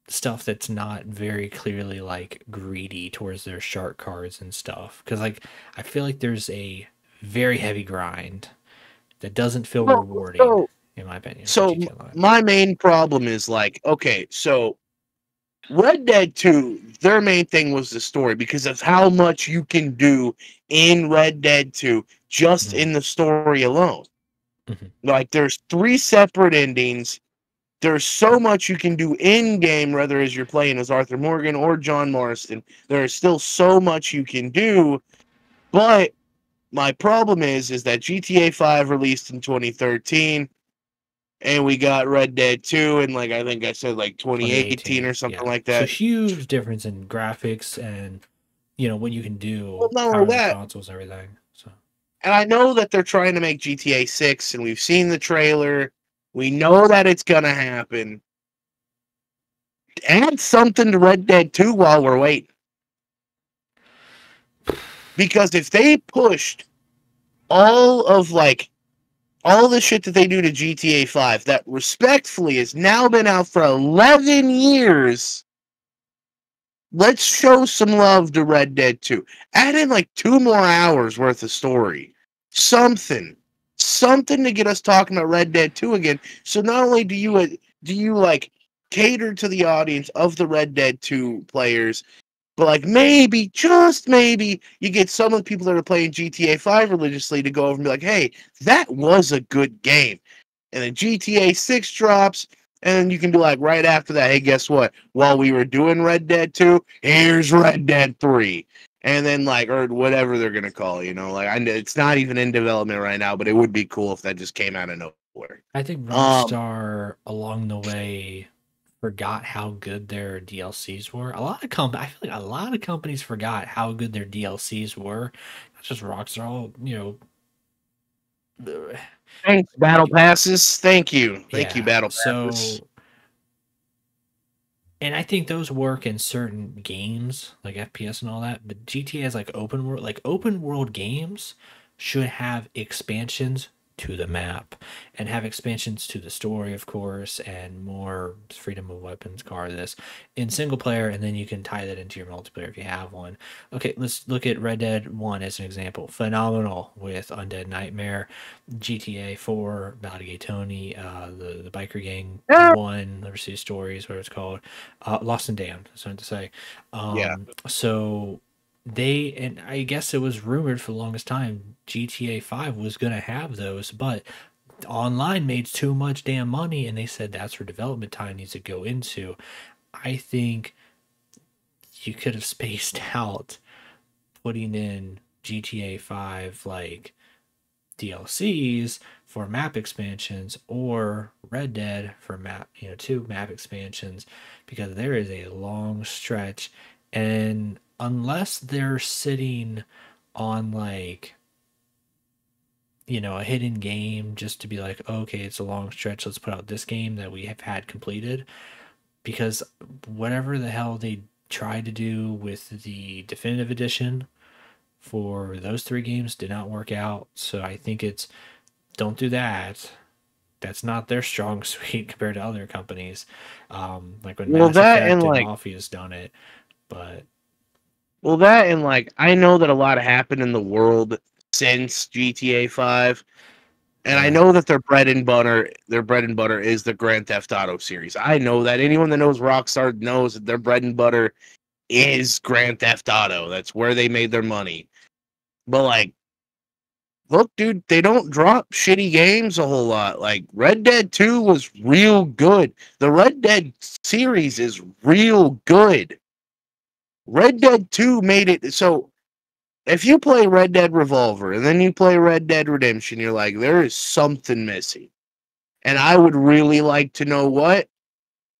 stuff that's not very clearly like greedy towards their shark cards and stuff, because like I feel like there's a very heavy grind that doesn't feel Well, rewarding, so in my opinion, with so GTA Online. my main problem is, like, okay, so Red Dead 2, their main thing was the story because of how much you can do in Red Dead 2 just Mhm. in the story alone. Mhm. Like, there's 3 separate endings. There's so much you can do in game, whether as you're playing as Arthur Morgan or John Marston. There is still so much you can do, but my problem is that GTA 5 released in 2013, and we got Red Dead 2 in, like, I think I said, like, 2018 or 2018, something yeah. like So that. huge difference in graphics and what you can Well, do, not only powering the that, consoles and everything. So and I know that they're trying to make GTA 6, and we've seen the trailer. We know that it's gonna happen. Add something to Red Dead 2 while we're waiting. Because if they pushed all of, like, all the shit that they do to GTA 5 that respectfully has now been out for 11 years, let's show some love to Red Dead 2. Add in like 2 more hours worth of story. Something. Something to get us talking about Red Dead 2 again. So not only do you like cater to the audience of the Red Dead 2 players, but like maybe, just maybe, you get some of the people that are playing GTA 5 religiously to go over and be like, hey, that was a good game. And then GTA 6 drops, and then you can be like, right after that, hey, guess what? While we were doing Red Dead 2, here's Red Dead 3. and then like or whatever they're gonna call it, you know, like it's not even in development right now, but it would be cool if that just came out of nowhere. I think Rockstar along the way forgot how good their DLCs were. I feel like a lot of companies forgot how good their DLCs were. Not just Rockstar, Thanks, Battle like Passes. Thank you, yeah. Battle Passes. So, and I think those work in certain games like FPS and all that. But GTA is like open world games should have expansions to the map and have expansions to the story, of course, and more freedom of weapons, car this in single player, and then you can tie that into your multiplayer if you have one. Okay, let's look at Red Dead 1 as an example. Phenomenal with Undead Nightmare, GTA 4, Bounty Tony, the biker gang Yeah. 1, Liberty Stories, whatever it's called, Lost and Damned. That's what to say. Yeah. So they, and I guess it was rumored for the longest time GTA 5 was going to have those, but online made too much damn money, and they said that's where development time needs to go into. I think you could have spaced out putting in GTA 5 like DLCs for map expansions or Red Dead for two map expansions, because there is a long stretch, and unless they're sitting on like a hidden game just to be like, okay, it's a long stretch, let's put out this game that we have had completed, because whatever the hell they tried to do with the definitive edition for those three games did not work out. So I think it's, don't do that. That's not their strong suite compared to other companies. Like when Well, Mass that and Effect and like, Mafia's done it, but I know that a lot happened in the world since GTA 5. And I yeah. know that their bread and butter is the Grand Theft Auto series. I know that anyone that knows Rockstar knows that their bread and butter is Grand Theft Auto. That's where they made their money. But like, look, dude, they don't drop shitty games a whole lot. Like Red Dead 2 was real good. The Red Dead series is real good. Red Dead 2 made it so if you play Red Dead Revolver and then you play Red Dead Redemption, you're like, there is something missing. And I would really like to know what,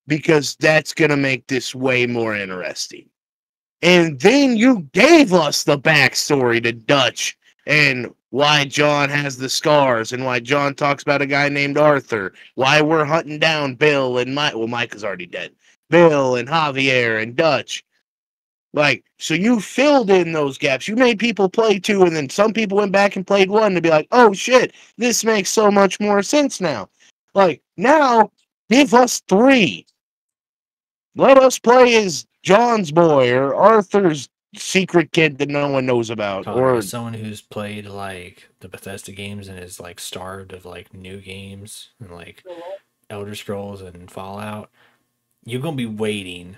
because that's going to make this way more interesting. And then you gave us the backstory to Dutch and why John has the scars and why John talks about a guy named Arthur, why we're hunting down Bill and Mike. Well, Mike is already dead. Bill and Javier and Dutch. Like, so you filled in those gaps. You made people play 2, and then some people went back and played 1 to be like, oh shit, this makes so much more sense now. Like, now, give us 3. Let us play as John's boy or Arthur's secret kid that no one knows about. Connor, Or as someone who's played like the Bethesda games and is like starved of like new games and like Elder Scrolls and Fallout, you're gonna be waiting.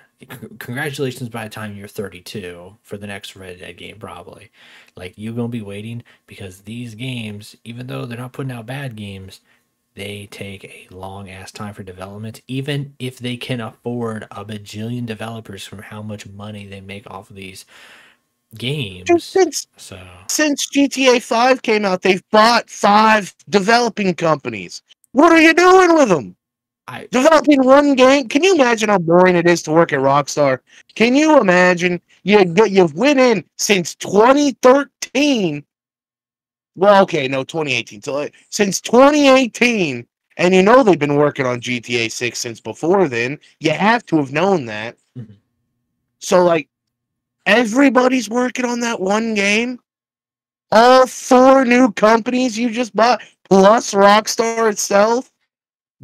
Congratulations by the time you're 32 for the next Red Dead game, probably. Like you're gonna be waiting because these games, even though they're not putting out bad games, they take a long ass time for development. Even if they can afford a bajillion developers from how much money they make off of these games, since so since GTA 5 came out, they've bought 5 developing companies. What are you doing with them? I Developing one game? Can you imagine how boring it is to work at Rockstar? Can you imagine you've went in since 2013? Well, okay, no, 2018. So since 2018, and you know they've been working on GTA 6 since before then. You have to have known that. Mhm. So like everybody's working on that one game. All 4 new companies you just bought, plus Rockstar itself.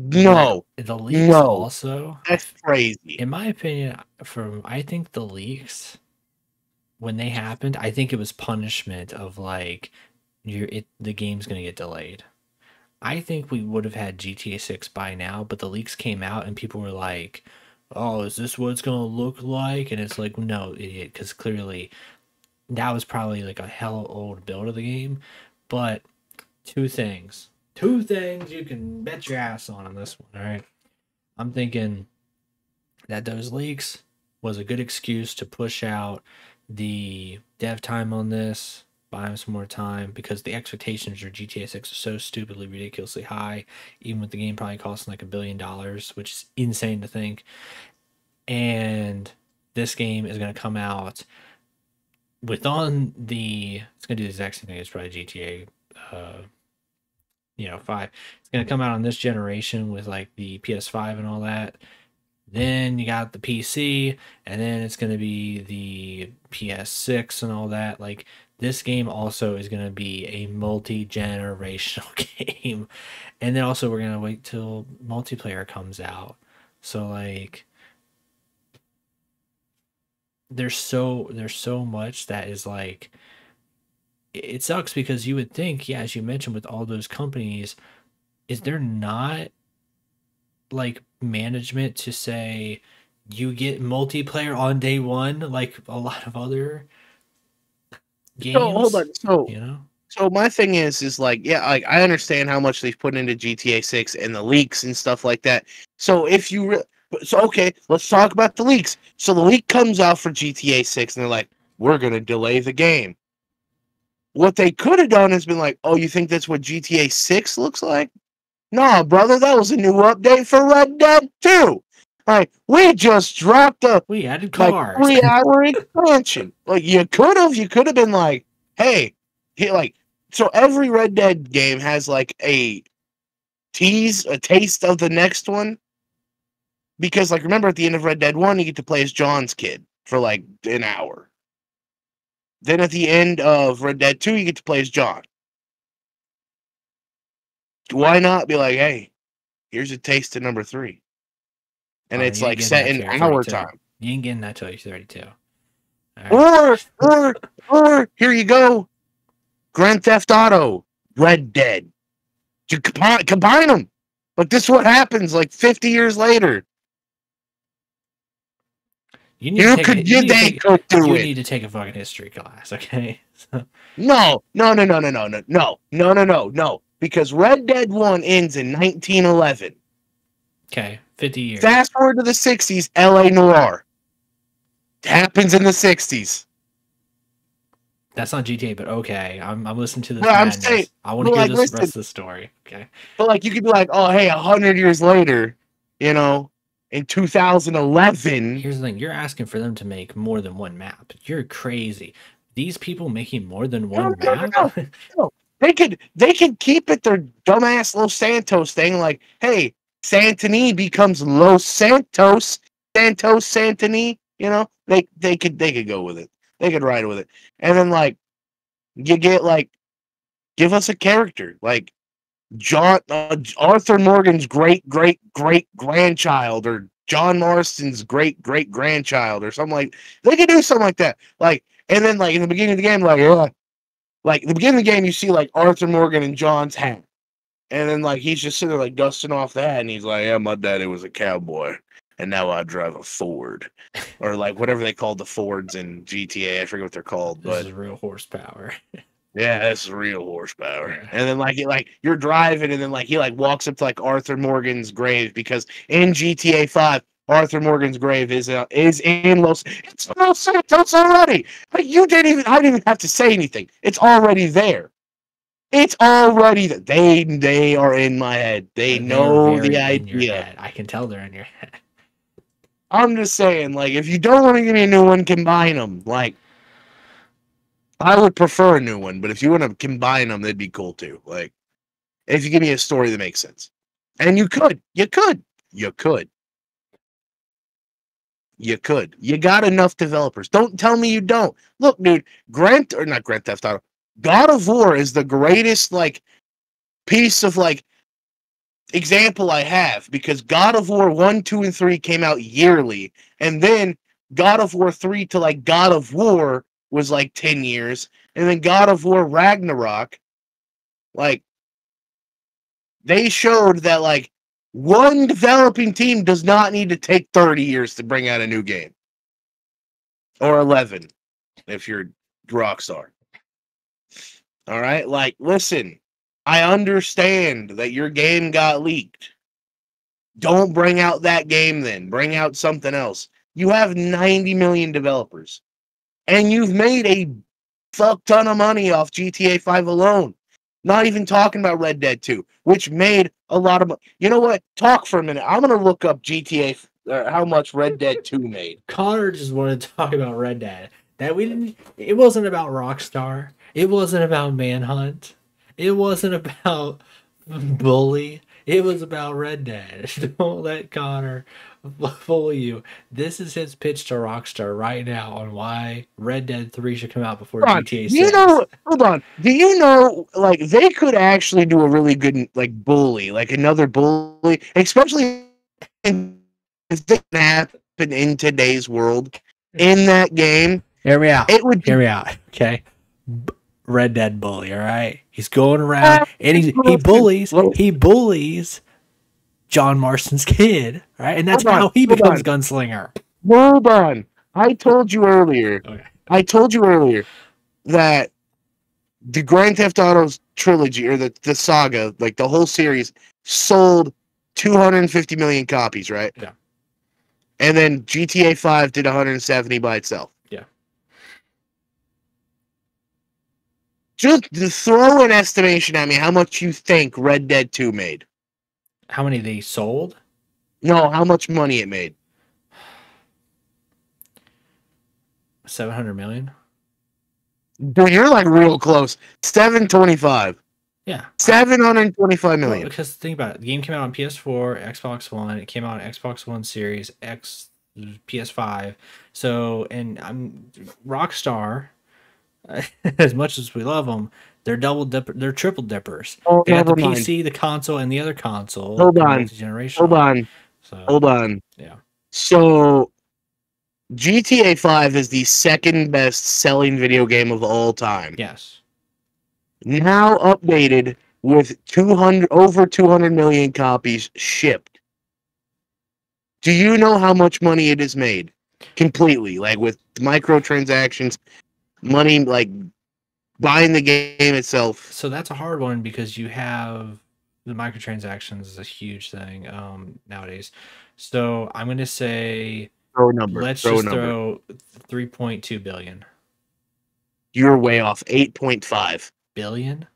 But No, the leaks no, also, that's crazy. in my opinion, I think the leaks when they happened, I think it was punishment of like the game's gonna get delayed. I think we would have had GTA 6 by now, but the leaks came out and people were like, "Oh, is this what it's gonna look like?" And it's like, no, idiot, because clearly that was probably like a hell old build of the game. But two things you can bet your ass on this one. All right, I'm thinking that those leaks was a good excuse to push out the dev time on this, buy them some more time, because the expectations for GTA 6 are so stupidly ridiculously high, even with the game probably costing like $1 billion, which is insane to think. And this game is going to come out with on the, it's going to do the exact same thing as probably GTA 5. It's going to come out on this generation with like the PS5 and all that. Then you got the PC, and then it's going to be the PS6 and all that. Like, this game also is going to be a multi-generational game. And then also we're going to wait till multiplayer comes out. So like there's so much that is like, it sucks, because you would think, yeah, as you mentioned, with all those companies, is there not like management to say you get multiplayer on day one, like a lot of other games? So hold on. You So my thing is like, yeah, like I understand how much they've put into GTA 6 and the leaks and stuff like that. So if you so okay, let's talk about the leaks. So the leak comes out for GTA 6 and they're like, we're gonna delay the game. What they could have done is been like, oh, you think that's what GTA 6 looks like? Nah, brother, that was a new update for Red Dead 2. Like, we just dropped we added like cars. 3-hour expansion. Like, you could have been like, hey, like, so every Red Dead game has like a taste of the next one. Because, like, remember at the end of Red Dead 1, you get to play as John's kid for like an hour. Then at the end of Red Dead 2, you get to play as John. Why not be like, hey, here's a taste of number 3? And it's like set in hour time. You ain't getting that till you're 32. Right. Or here you go, Grand Theft Auto, Red Dead. You combine them. But this is what happens like 50 years later. You need to take a fucking history class, okay? No. Because Red Dead 1 ends in 1911. Okay, 50 years. Fast forward to the 60s, LA Noire. It happens in the 60s. That's not GTA, but okay. I'm listening to this madness. I'm saying, I want to hear the rest of the story. Okay. But like you could be like, oh hey, 100 years later, you know, in 2011. Here's the thing: you're asking for them to make more than one map. You're crazy. These people making more than one map? No. They could keep it their dumbass Los Santos thing. Like, hey, Santini becomes Los Santos, Santini. You know, they could go with it. They could ride with it, and then like you get like give us a character like John Arthur Morgan's great grandchild, or John Marston's great grandchild, or something like. They could do something like that. Like, and then like in the beginning of the game, like the beginning of the game, you see like Arthur Morgan and John's hat, and then like he's just sitting there like dusting off the hat, and he's like, "Yeah, my daddy was a cowboy, and now I drive a Ford," or like whatever they called the Fords in GTA. I forget what they're called, but this is real horsepower. Yeah, that's real horsepower. Yeah. And then like you're driving, and then like he like walks up to like Arthur Morgan's grave, because in GTA 5, Arthur Morgan's grave is in Los. It's Los Santos already. Like I didn't even have to say anything. It's already there. It's already there. They are in my head. They know the idea. I can tell they're in your head. I'm just saying, like, if you don't want to give me a new one, combine them. Like, I would prefer a new one, but if you want to combine them, that'd be cool too. Like, if you give me a story that makes sense. And you could. You got enough developers. Don't tell me you don't. Look, dude, not Grand Theft Auto. God of War is the greatest, like, piece of, like, example I have, because God of War 1, 2, and 3 came out yearly, and then God of War 3 to, like, God of War was, like, 10 years, and then God of War Ragnarok, like, they showed that, like, one developing team does not need to take 30 years to bring out a new game. Or 11, if you're Rockstar. All right? Like, listen, I understand that your game got leaked. Don't bring out that game then. Bring out something else. You have 90 million developers. and you've made a fuck ton of money off GTA 5 alone. Not even talking about Red Dead 2, which made a lot of money. You know what? Talk for a minute. I'm going to look up GTA, how much Red Dead 2 made. Connor just wanted to talk about Red Dead. It wasn't about Rockstar. It wasn't about Manhunt. It wasn't about Bully. It was about Red Dead. Don't let Connor fool you. This is his pitch to Rockstar right now on why Red Dead 3 should come out before GTA 6. Hold on. Do you know, like, they could actually do a really good, like, bully, like another bully, especially if they happen in today's world. In that game, hear me out. Hear me out. Okay. Red Dead bully, all right? He's going around and he bullies John Marston's kid, right? And that's how he becomes gunslinger. Hold on. I told you earlier that the Grand Theft Auto trilogy, or the saga, like the whole series, sold 250 million copies, right? Yeah. And then GTA 5 did 170 by itself. Yeah. Just throw an estimation at me how much you think Red Dead 2 made. How many they sold? No, how much money it made. 700 million. Dude, you're like real close. 725. Yeah. 725 million. Well, because think about it. The game came out on PS4, Xbox One. It came out on Xbox One Series X, PS5. So, and Rockstar, as much as we love them, they're triple dippers. Oh, they got the PC, the console, and the other console. Hold on. Hold on. Yeah. So, GTA 5 is the second best selling video game of all time. Yes. Now updated with over 200 million copies shipped. Do you know how much money it has made? Completely, like with microtransactions, money, like buying the game itself. So that's a hard one because you have the microtransactions is a huge thing nowadays. So I'm going to say let's just throw 3.2 billion. You're way off. 8.5 billion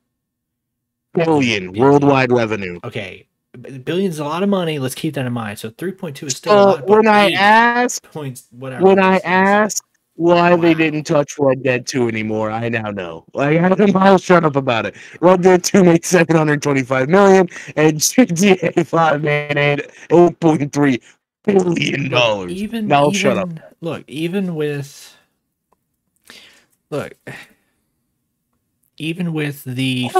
worldwide revenue. Okay, billion is a lot of money. Let's keep that in mind. So 3.2 is still a lot. When I asked why they didn't touch Red Dead 2 anymore, I now know. Like, I'll shut up about it. Red Dead 2 made 725 million, and GTA 5 made $8.3 billion. Now shut up. Look, even with the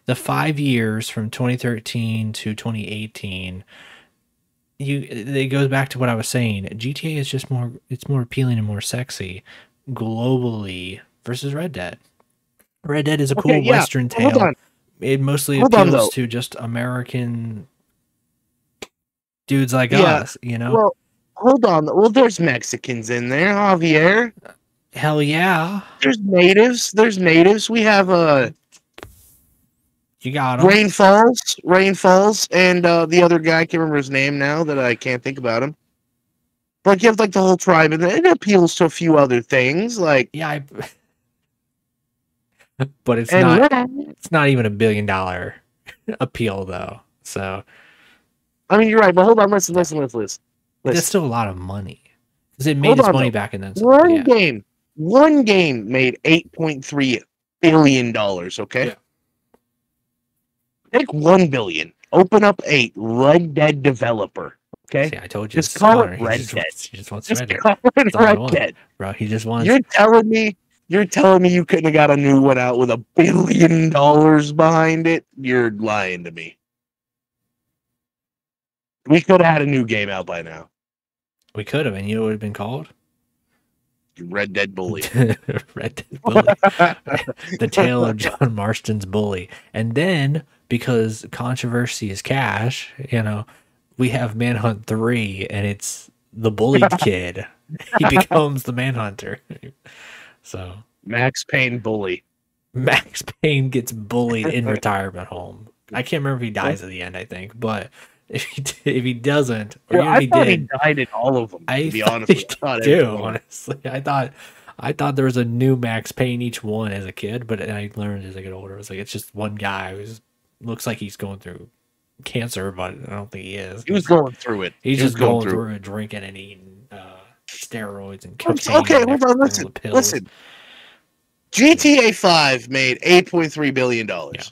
5 years from 2013 to 2018, it goes back to what I was saying. GTA is just more appealing and more sexy globally versus Red Dead. Red Dead is a cool Western tale. It mostly appeals to just American dudes like us, you know? Well, hold on. Well, there's Mexicans in there, Javier. Hell yeah. There's natives. We have you got him. Rain Falls, and the other guy, I can't remember his name now that I can't think about him. But you have like the whole tribe, and it appeals to a few other things, like but it's not even $1 billion appeal though. So I mean, you're right, but hold on, listen. That's still a lot of money because it made its money back in then. One game made $8.3 billion. Okay. Yeah. Take $1 billion. Open up a Red Dead developer. Okay. See, I told you. Just call it Red Dead. He just wants Red Dead. Red Dead, bro. He just wants. You're telling me you couldn't have got a new one out with $1 billion behind it? You're lying to me. We could have had a new game out by now. We could have, and you know what it would have been called? Red Dead Bully. Red Dead Bully. The tale of John Marston's Bully. And then, because controversy is cash, you know, we have Manhunt 3, and it's the bullied kid. He becomes the Manhunter. So Max Payne Bully. Max Payne gets bullied in retirement home. I can't remember if he dies at the end, I think, but if he doesn't, or I thought he died in all of them. To be honest, honestly, I I thought there was a new Max Payne each one as a kid, but I learned as I get older, it's like it's just one guy who looks like he's going through cancer, but I don't think he is. He was going through it. He's He was just going going through through it, drinking and eating steroids and Okay, cocaine and hold on. experimental pills. Listen. GTA 5 made $8.3 billion. Yeah.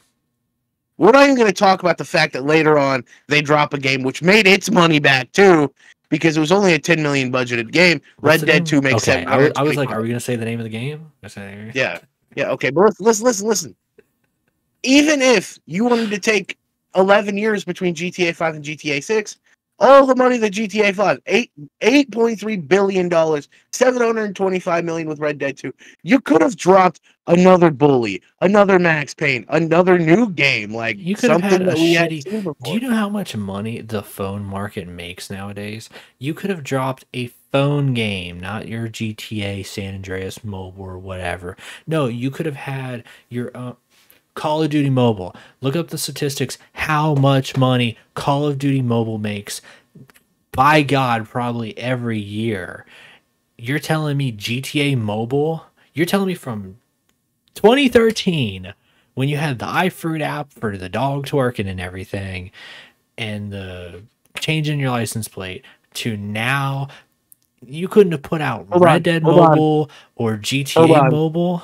We're not even going to talk about the fact that later on they drop a game which made its money back too, because it was only a $10 million budgeted game. What's Red Dead 2 makes okay, I was like, 725. are we going to say the name of the game? Yeah. Yeah, okay. But listen. Even if you wanted to take 11 years between GTA 5 and GTA 6, all the money that GTA 5, $8.3 billion, $725 million with Red Dead 2, you could have dropped another Bully, another Max Payne, another new game, like you could have had something a that we hadn't shitty. seen before. Do you know how much money the phone market makes nowadays? You could have dropped a phone game, not your GTA San Andreas mobile or whatever. No, you could have had your Call of Duty Mobile. Look up the statistics. How much money Call of Duty Mobile makes, by God, probably every year. You're telling me GTA Mobile? You're telling me from 2013, when you had the iFruit app for the dog twerking and everything, and the changing your license plate, to now, you couldn't have put out Red Dead Mobile or GTA Mobile?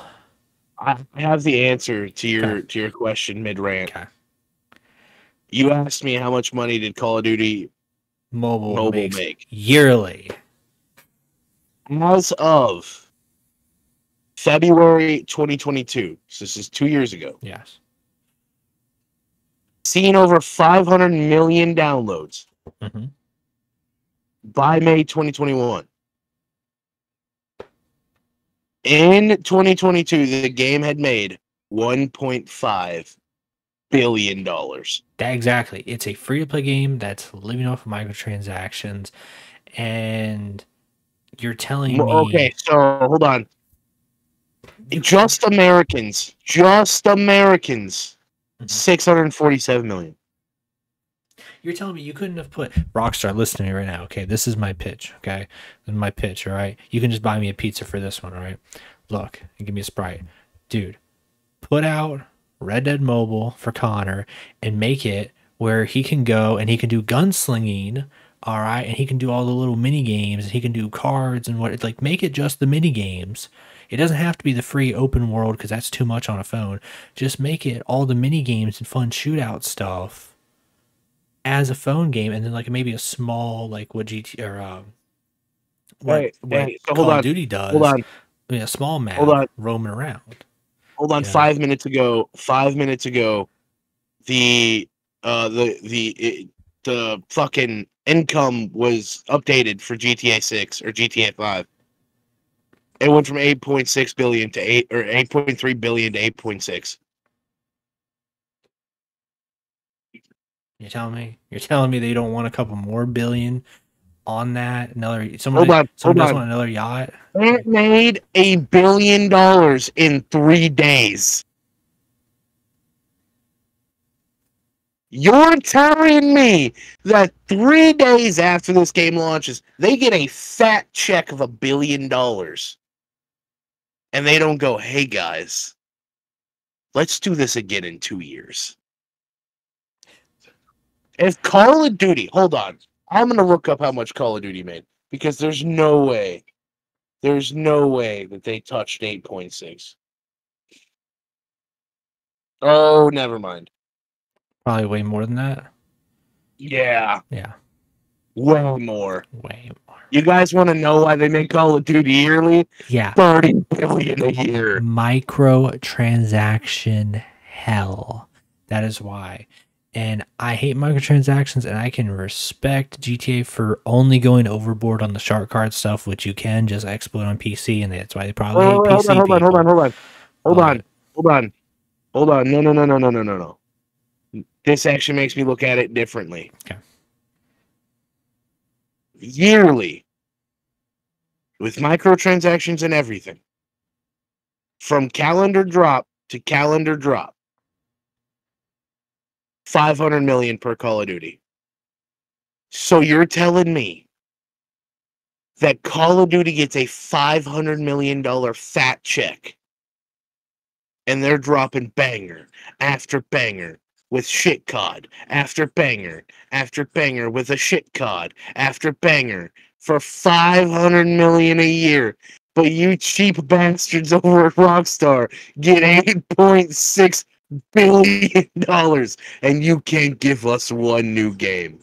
I have the answer to your Okay. to your question mid rant. Okay. You asked me how much money did Call of Duty Mobile makes make yearly. As of February 2022, so this is 2 years ago. Yes. Seen over 500 million downloads by May 2021. In 2022, the game had made $1.5 billion. That exactly. It's a free-to-play game that's living off of microtransactions, and you're telling me... Okay, so hold on. Just Americans, 647 million. You're telling me you couldn't have put Rockstar, listen to me right now, okay? This is my pitch, okay? This is my pitch, all right? You can just buy me a pizza for this one, all right? Look, and give me a Sprite. Dude, put out Red Dead Mobile for Connor and make it where he can go and he can do gunslinging, all right? And he can do all the little mini games and he can do cards and what, like, make it just the mini games. It doesn't have to be the free open world because that's too much on a phone. Just make it all the mini games and fun shootout stuff as a phone game, and then like maybe a small, like what GT or what Call of Duty does. Hold on. I mean, a small map roaming around. Hold on. 5 minutes ago, the fucking income was updated for GTA 6 or GTA 5. It went from 8.6 billion to 8.3 billion to 8.6. You're telling me they don't want a couple more billion on that? Someone doesn't want another yacht? It made $1 billion in 3 days. You're telling me that 3 days after this game launches, they get a fat check of $1 billion. And they don't go, hey guys, let's do this again in 2 years. If Call of Duty, hold on, I'm going to look up how much Call of Duty made, because there's no way that they touched 8.6. Oh, never mind. Probably way more than that. Yeah. Yeah. Way more. Way more. You guys want to know why they make Call of Duty yearly? Yeah. 30 billion a year. Microtransaction hell. That is why. And I hate microtransactions, and I can respect GTA for only going overboard on the shark card stuff, which you can just exploit on PC, and that's why they probably hate PC people. Hold on. No. This actually makes me look at it differently. Okay. Yearly, with microtransactions and everything, from calendar drop to calendar drop, 500 million per Call of Duty. So you're telling me that Call of Duty gets a $500 million fat check, and they're dropping banger after banger with shit cod after banger with a shit cod after banger for $500 million a year. But you cheap bastards over at Rockstar get $8.6 billion, and you can't give us one new game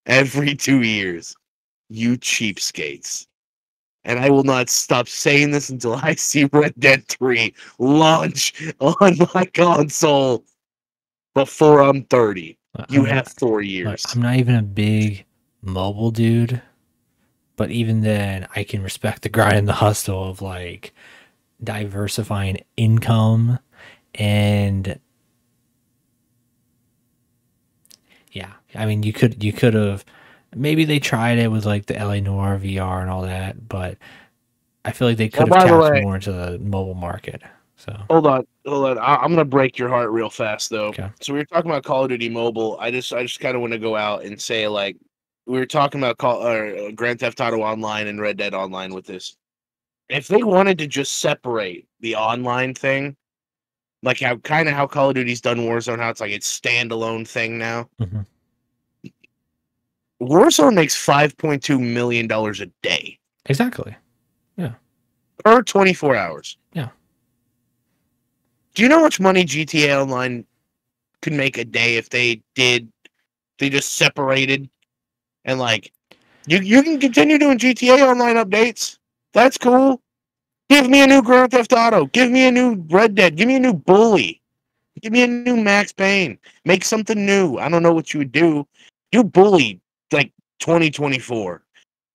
every 2 years. You cheapskates. And I will not stop saying this until I see Red Dead 3 launch on my console before I'm 30. You have 4 years. I'm not even a big mobile dude, but even then, I can respect the grind and the hustle of like diversifying income. And yeah, I mean, you could have, maybe they tried it with like the LA Noire VR and all that, but I feel like they could have tapped more into the mobile market. So hold on. I'm gonna break your heart real fast though. Okay. So we were talking about Call of Duty Mobile. I just kind of want to go out and say, like, we were talking about Grand Theft Auto Online and Red Dead Online with this. If they wanted to just separate the online thing, like how Call of Duty's done Warzone, how it's like its standalone thing now. Mm-hmm. Warzone makes $5.2 million a day. Exactly. Yeah. Per 24 hours. Yeah. Do you know how much money GTA Online could make a day if they just separated and like you can continue doing GTA Online updates. That's cool. Give me a new Grand Theft Auto. Give me a new Red Dead. Give me a new Bully. Give me a new Max Payne. Make something new. I don't know what you would do. Do Bully like 2024.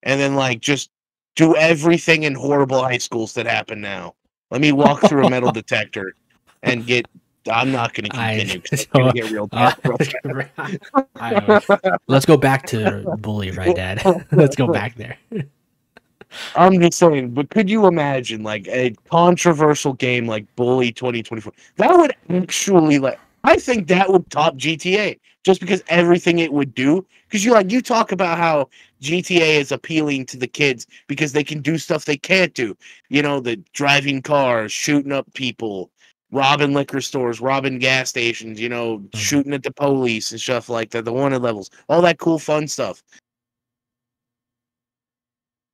And then like just do everything in horrible high schools that happen now. Let me walk through a metal detector and get. I'm not going to continue because it's going to get real dark. Let's go back to Bully, right, Dad? Let's go back there. I'm just saying, but could you imagine like a controversial game like Bully 2024? That would actually I think that would top GTA just because everything it would do. Because you talk about how GTA is appealing to the kids because they can do stuff they can't do. You know, the driving cars, shooting up people, robbing liquor stores, robbing gas stations, shooting at the police and stuff like that, the wanted levels, all that cool fun stuff.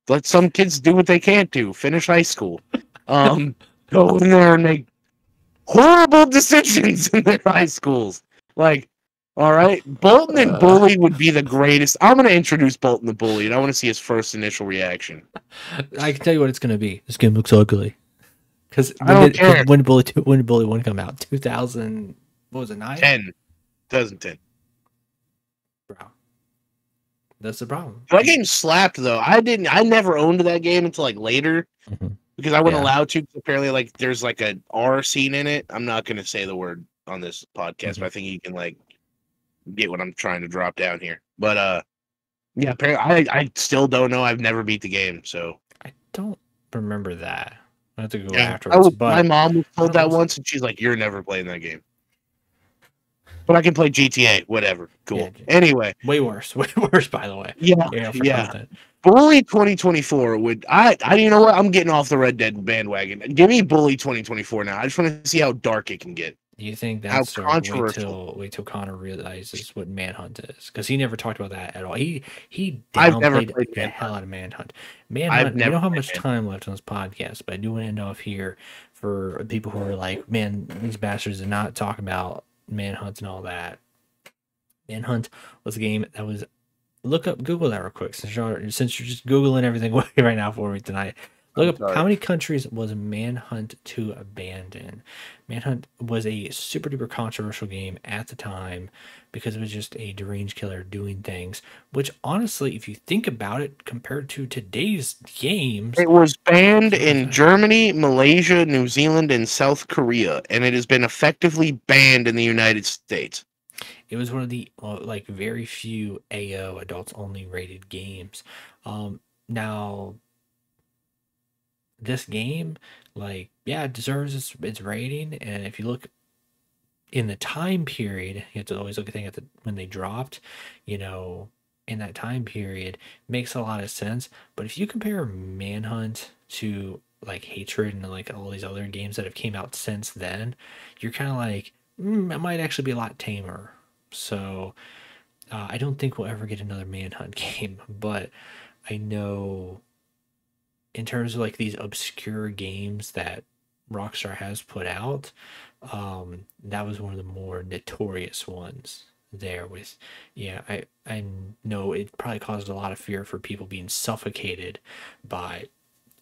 Let some kids do what they can't do. Finish high school. Go in there and make horrible decisions in their high schools. Like, all right, Bolton and Bully would be the greatest. I'm going to introduce Bolton the Bully, and I want to see his first initial reaction. I can tell you what it's going to be. This game looks ugly. Because when did Bully 1 come out? 2000, what was it, 9? 2010. Bro. That's the problem. That game slapped though. I never owned that game until like later because I wasn't allowed to. Apparently, like there's like an R scene in it. I'm not gonna say the word on this podcast, but I think you can like get what I'm trying to drop down here. But yeah, apparently I still don't know. I've never beat the game, so I don't remember that. I have to go afterwards. My mom was told that once, and she's like, "You're never playing that game." But I can play GTA, whatever. Cool. Yeah, anyway. Way worse, by the way. Yeah. Bully 2024 would you know what? I'm getting off the Red Dead bandwagon. Give me Bully 2024 now. I just want to see how dark it can get. Do you think that's controversial? Wait till Connor realizes what Manhunt is, because he never talked about that at all. He downplayed the hell out of Manhunt. Manhunt. You know how much time left on this podcast, but I do want to know if here for people who are like, man, these bastards did not talk about Manhunt and all that. Manhunt was a game that was Google that real quick since you're just Googling everything right now for me tonight. Look up how many countries was Manhunt 2 abandoned. Manhunt was a super duper controversial game at the time because it was just a deranged killer doing things, which honestly, if you think about it, compared to today's games, it was banned in Germany, Malaysia, New Zealand, and South Korea, and it has been effectively banned in the United States. It was one of the like very few AO adults only rated games. Now this game, like, yeah, it deserves its rating, and if you look in the time period, you have to always look at things when they dropped. You know, in that time period makes a lot of sense. But if you compare Manhunt to like Hatred and like all these other games that have came out since then, you're kind of like, it might actually be a lot tamer. So I don't think we'll ever get another Manhunt game, but I know in terms of like these obscure games that Rockstar has put out, that was one of the more notorious ones there with, yeah, I know it probably caused a lot of fear for people being suffocated by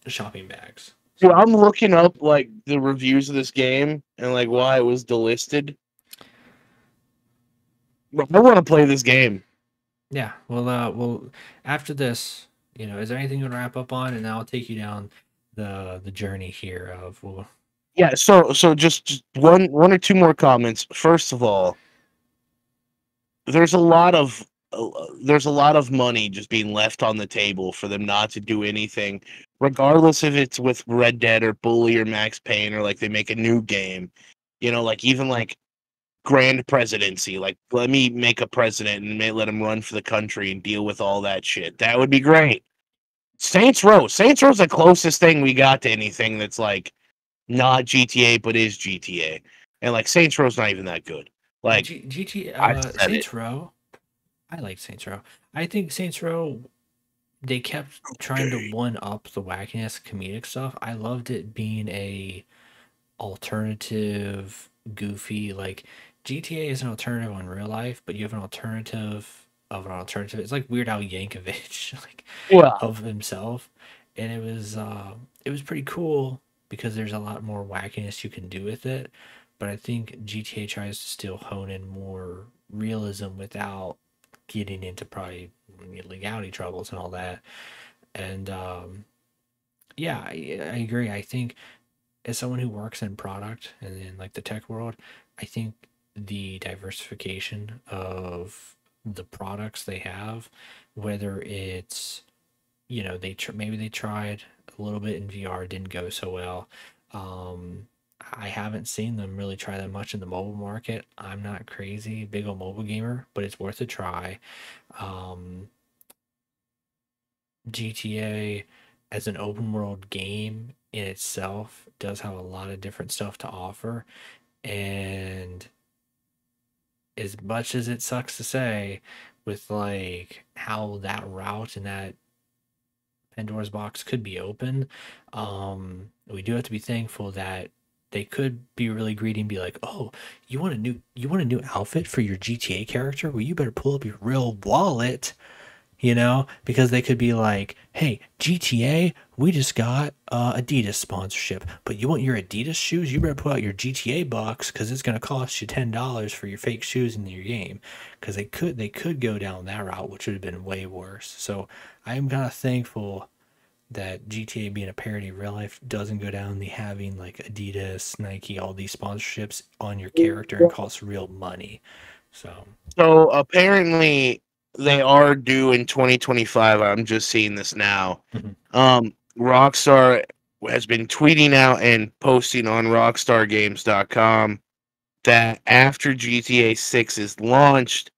shopping bags. Dude, So I'm looking up like the reviews of this game and like why it was delisted. I want to play this game. yeah, well, after this, is there anything you want to wrap up on, and I'll take you down the journey here of well, Yeah, so just one or two more comments. First of all, there's a lot of there's a lot of money just being left on the table for them not to do anything, regardless if it's with Red Dead or Bully or Max Payne or like they make a new game. Like even like grand presidency, like let me make a president and let him run for the country and deal with all that shit. That would be great. Saints Row's the closest thing we got to anything that's like not GTA but is GTA. And like Saints Row's not even that good. Like GT I said it. Saints Row. I like Saints Row. I think Saints Row, they kept trying to Okay. one up the wackiness comedic stuff. I loved it being a alternative, goofy, like GTA is an alternative on real life, but you have an alternative of an alternative. It's like Weird Al Yankovic, like Yeah. of himself, and it was pretty cool because there's a lot more wackiness you can do with it. But I think GTA tries to still hone in more realism without getting into probably legality troubles and all that. And yeah, I agree. I think as someone who works in product and in like the tech world, I think the diversification of the products they have, whether it's maybe they tried a little bit in VR, didn't go so well. I haven't seen them really try that much in the mobile market. I'm not crazy big on mobile gamer, but it's worth a try. Um, GTA as an open world game in itself does have a lot of different stuff to offer. And as much as it sucks to say, with like how that route and that Pandora's box could be open, we do have to be thankful that they could be really greedy and be like, "Oh, you want a new outfit for your GTA character? Well, you better pull up your real wallet." Because they could be like, hey, GTA, we just got Adidas sponsorship, but you want your Adidas shoes? You better put out your GTA bucks because it's going to cost you $10 for your fake shoes in your game. Because they could go down that route, which would have been way worse. So I am kind of thankful that GTA being a parody of real life doesn't go down the having like Adidas, Nike, all these sponsorships on your character and cost real money. So apparently they are due in 2025. I'm just seeing this now. Mhm. Rockstar has been tweeting out and posting on rockstargames.com that after GTA 6 is launched,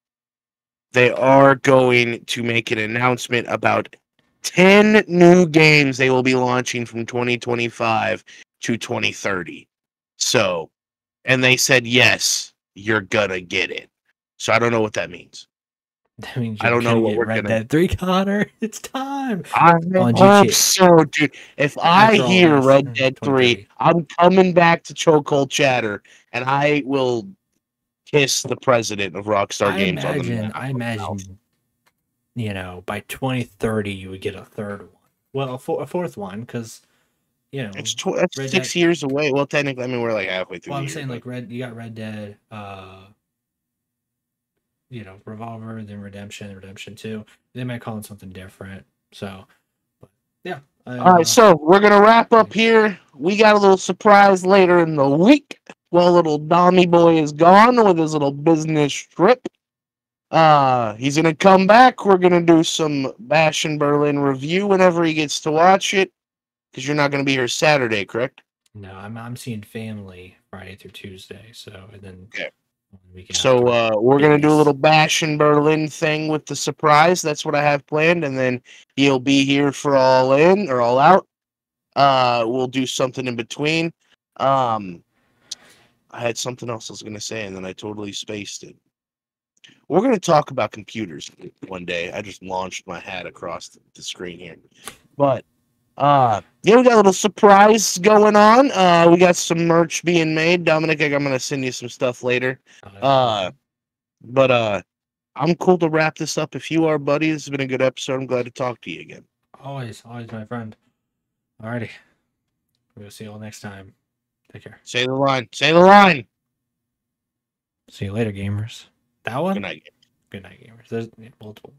they are going to make an announcement about 10 new games they will be launching from 2025 to 2030. So, and they said, yes, you're gonna get it. So I don't know what that means. That means I you're don't know gonna what get we're Red gonna. Dead 3, Connor. It's time I on hope GTA so, dude. If I after all hear this. Red Dead 3, 2030. I'm coming back to Chokehold Chatter, and I will kiss the president of Rockstar Games on the I mouth. imagine, by 2030 you would get a third one. Well, a fourth one, because That's Red Dead. 6 years away. Well, technically, I mean we're like halfway through Well, the I'm year, saying but like you got Red Dead, Revolver, then Redemption, Redemption 2. They might call it something different. So, but yeah, all right. So we're gonna wrap yeah. up here. We got a little surprise later in the week. Well, little Dommy boy is gone with his little business trip. He's gonna come back. We're gonna do some Bash in Berlin review whenever he gets to watch it. Because you're not gonna be here Saturday, correct? No, I'm seeing family Friday through Tuesday. So, and then Okay. So we're gonna do a little bash in Berlin thing with the surprise. That's what I have planned, and then he'll be here for all in or all out. We'll do something in between. I had something else I was gonna say, and then I totally spaced it. We're gonna talk about computers one day. I just launched my hat across the screen here, but yeah, we got a little surprise going on. We got some merch being made. Dominic, I'm gonna send you some stuff later. But I'm cool to wrap this up. If you are, buddy, this has been a good episode. I'm glad to talk to you again. Always, my friend. Alrighty. We'll see you all next time. Take care. Say the line. Say the line. See you later, gamers. That one? Good night. Good night, gamers. There's multiple.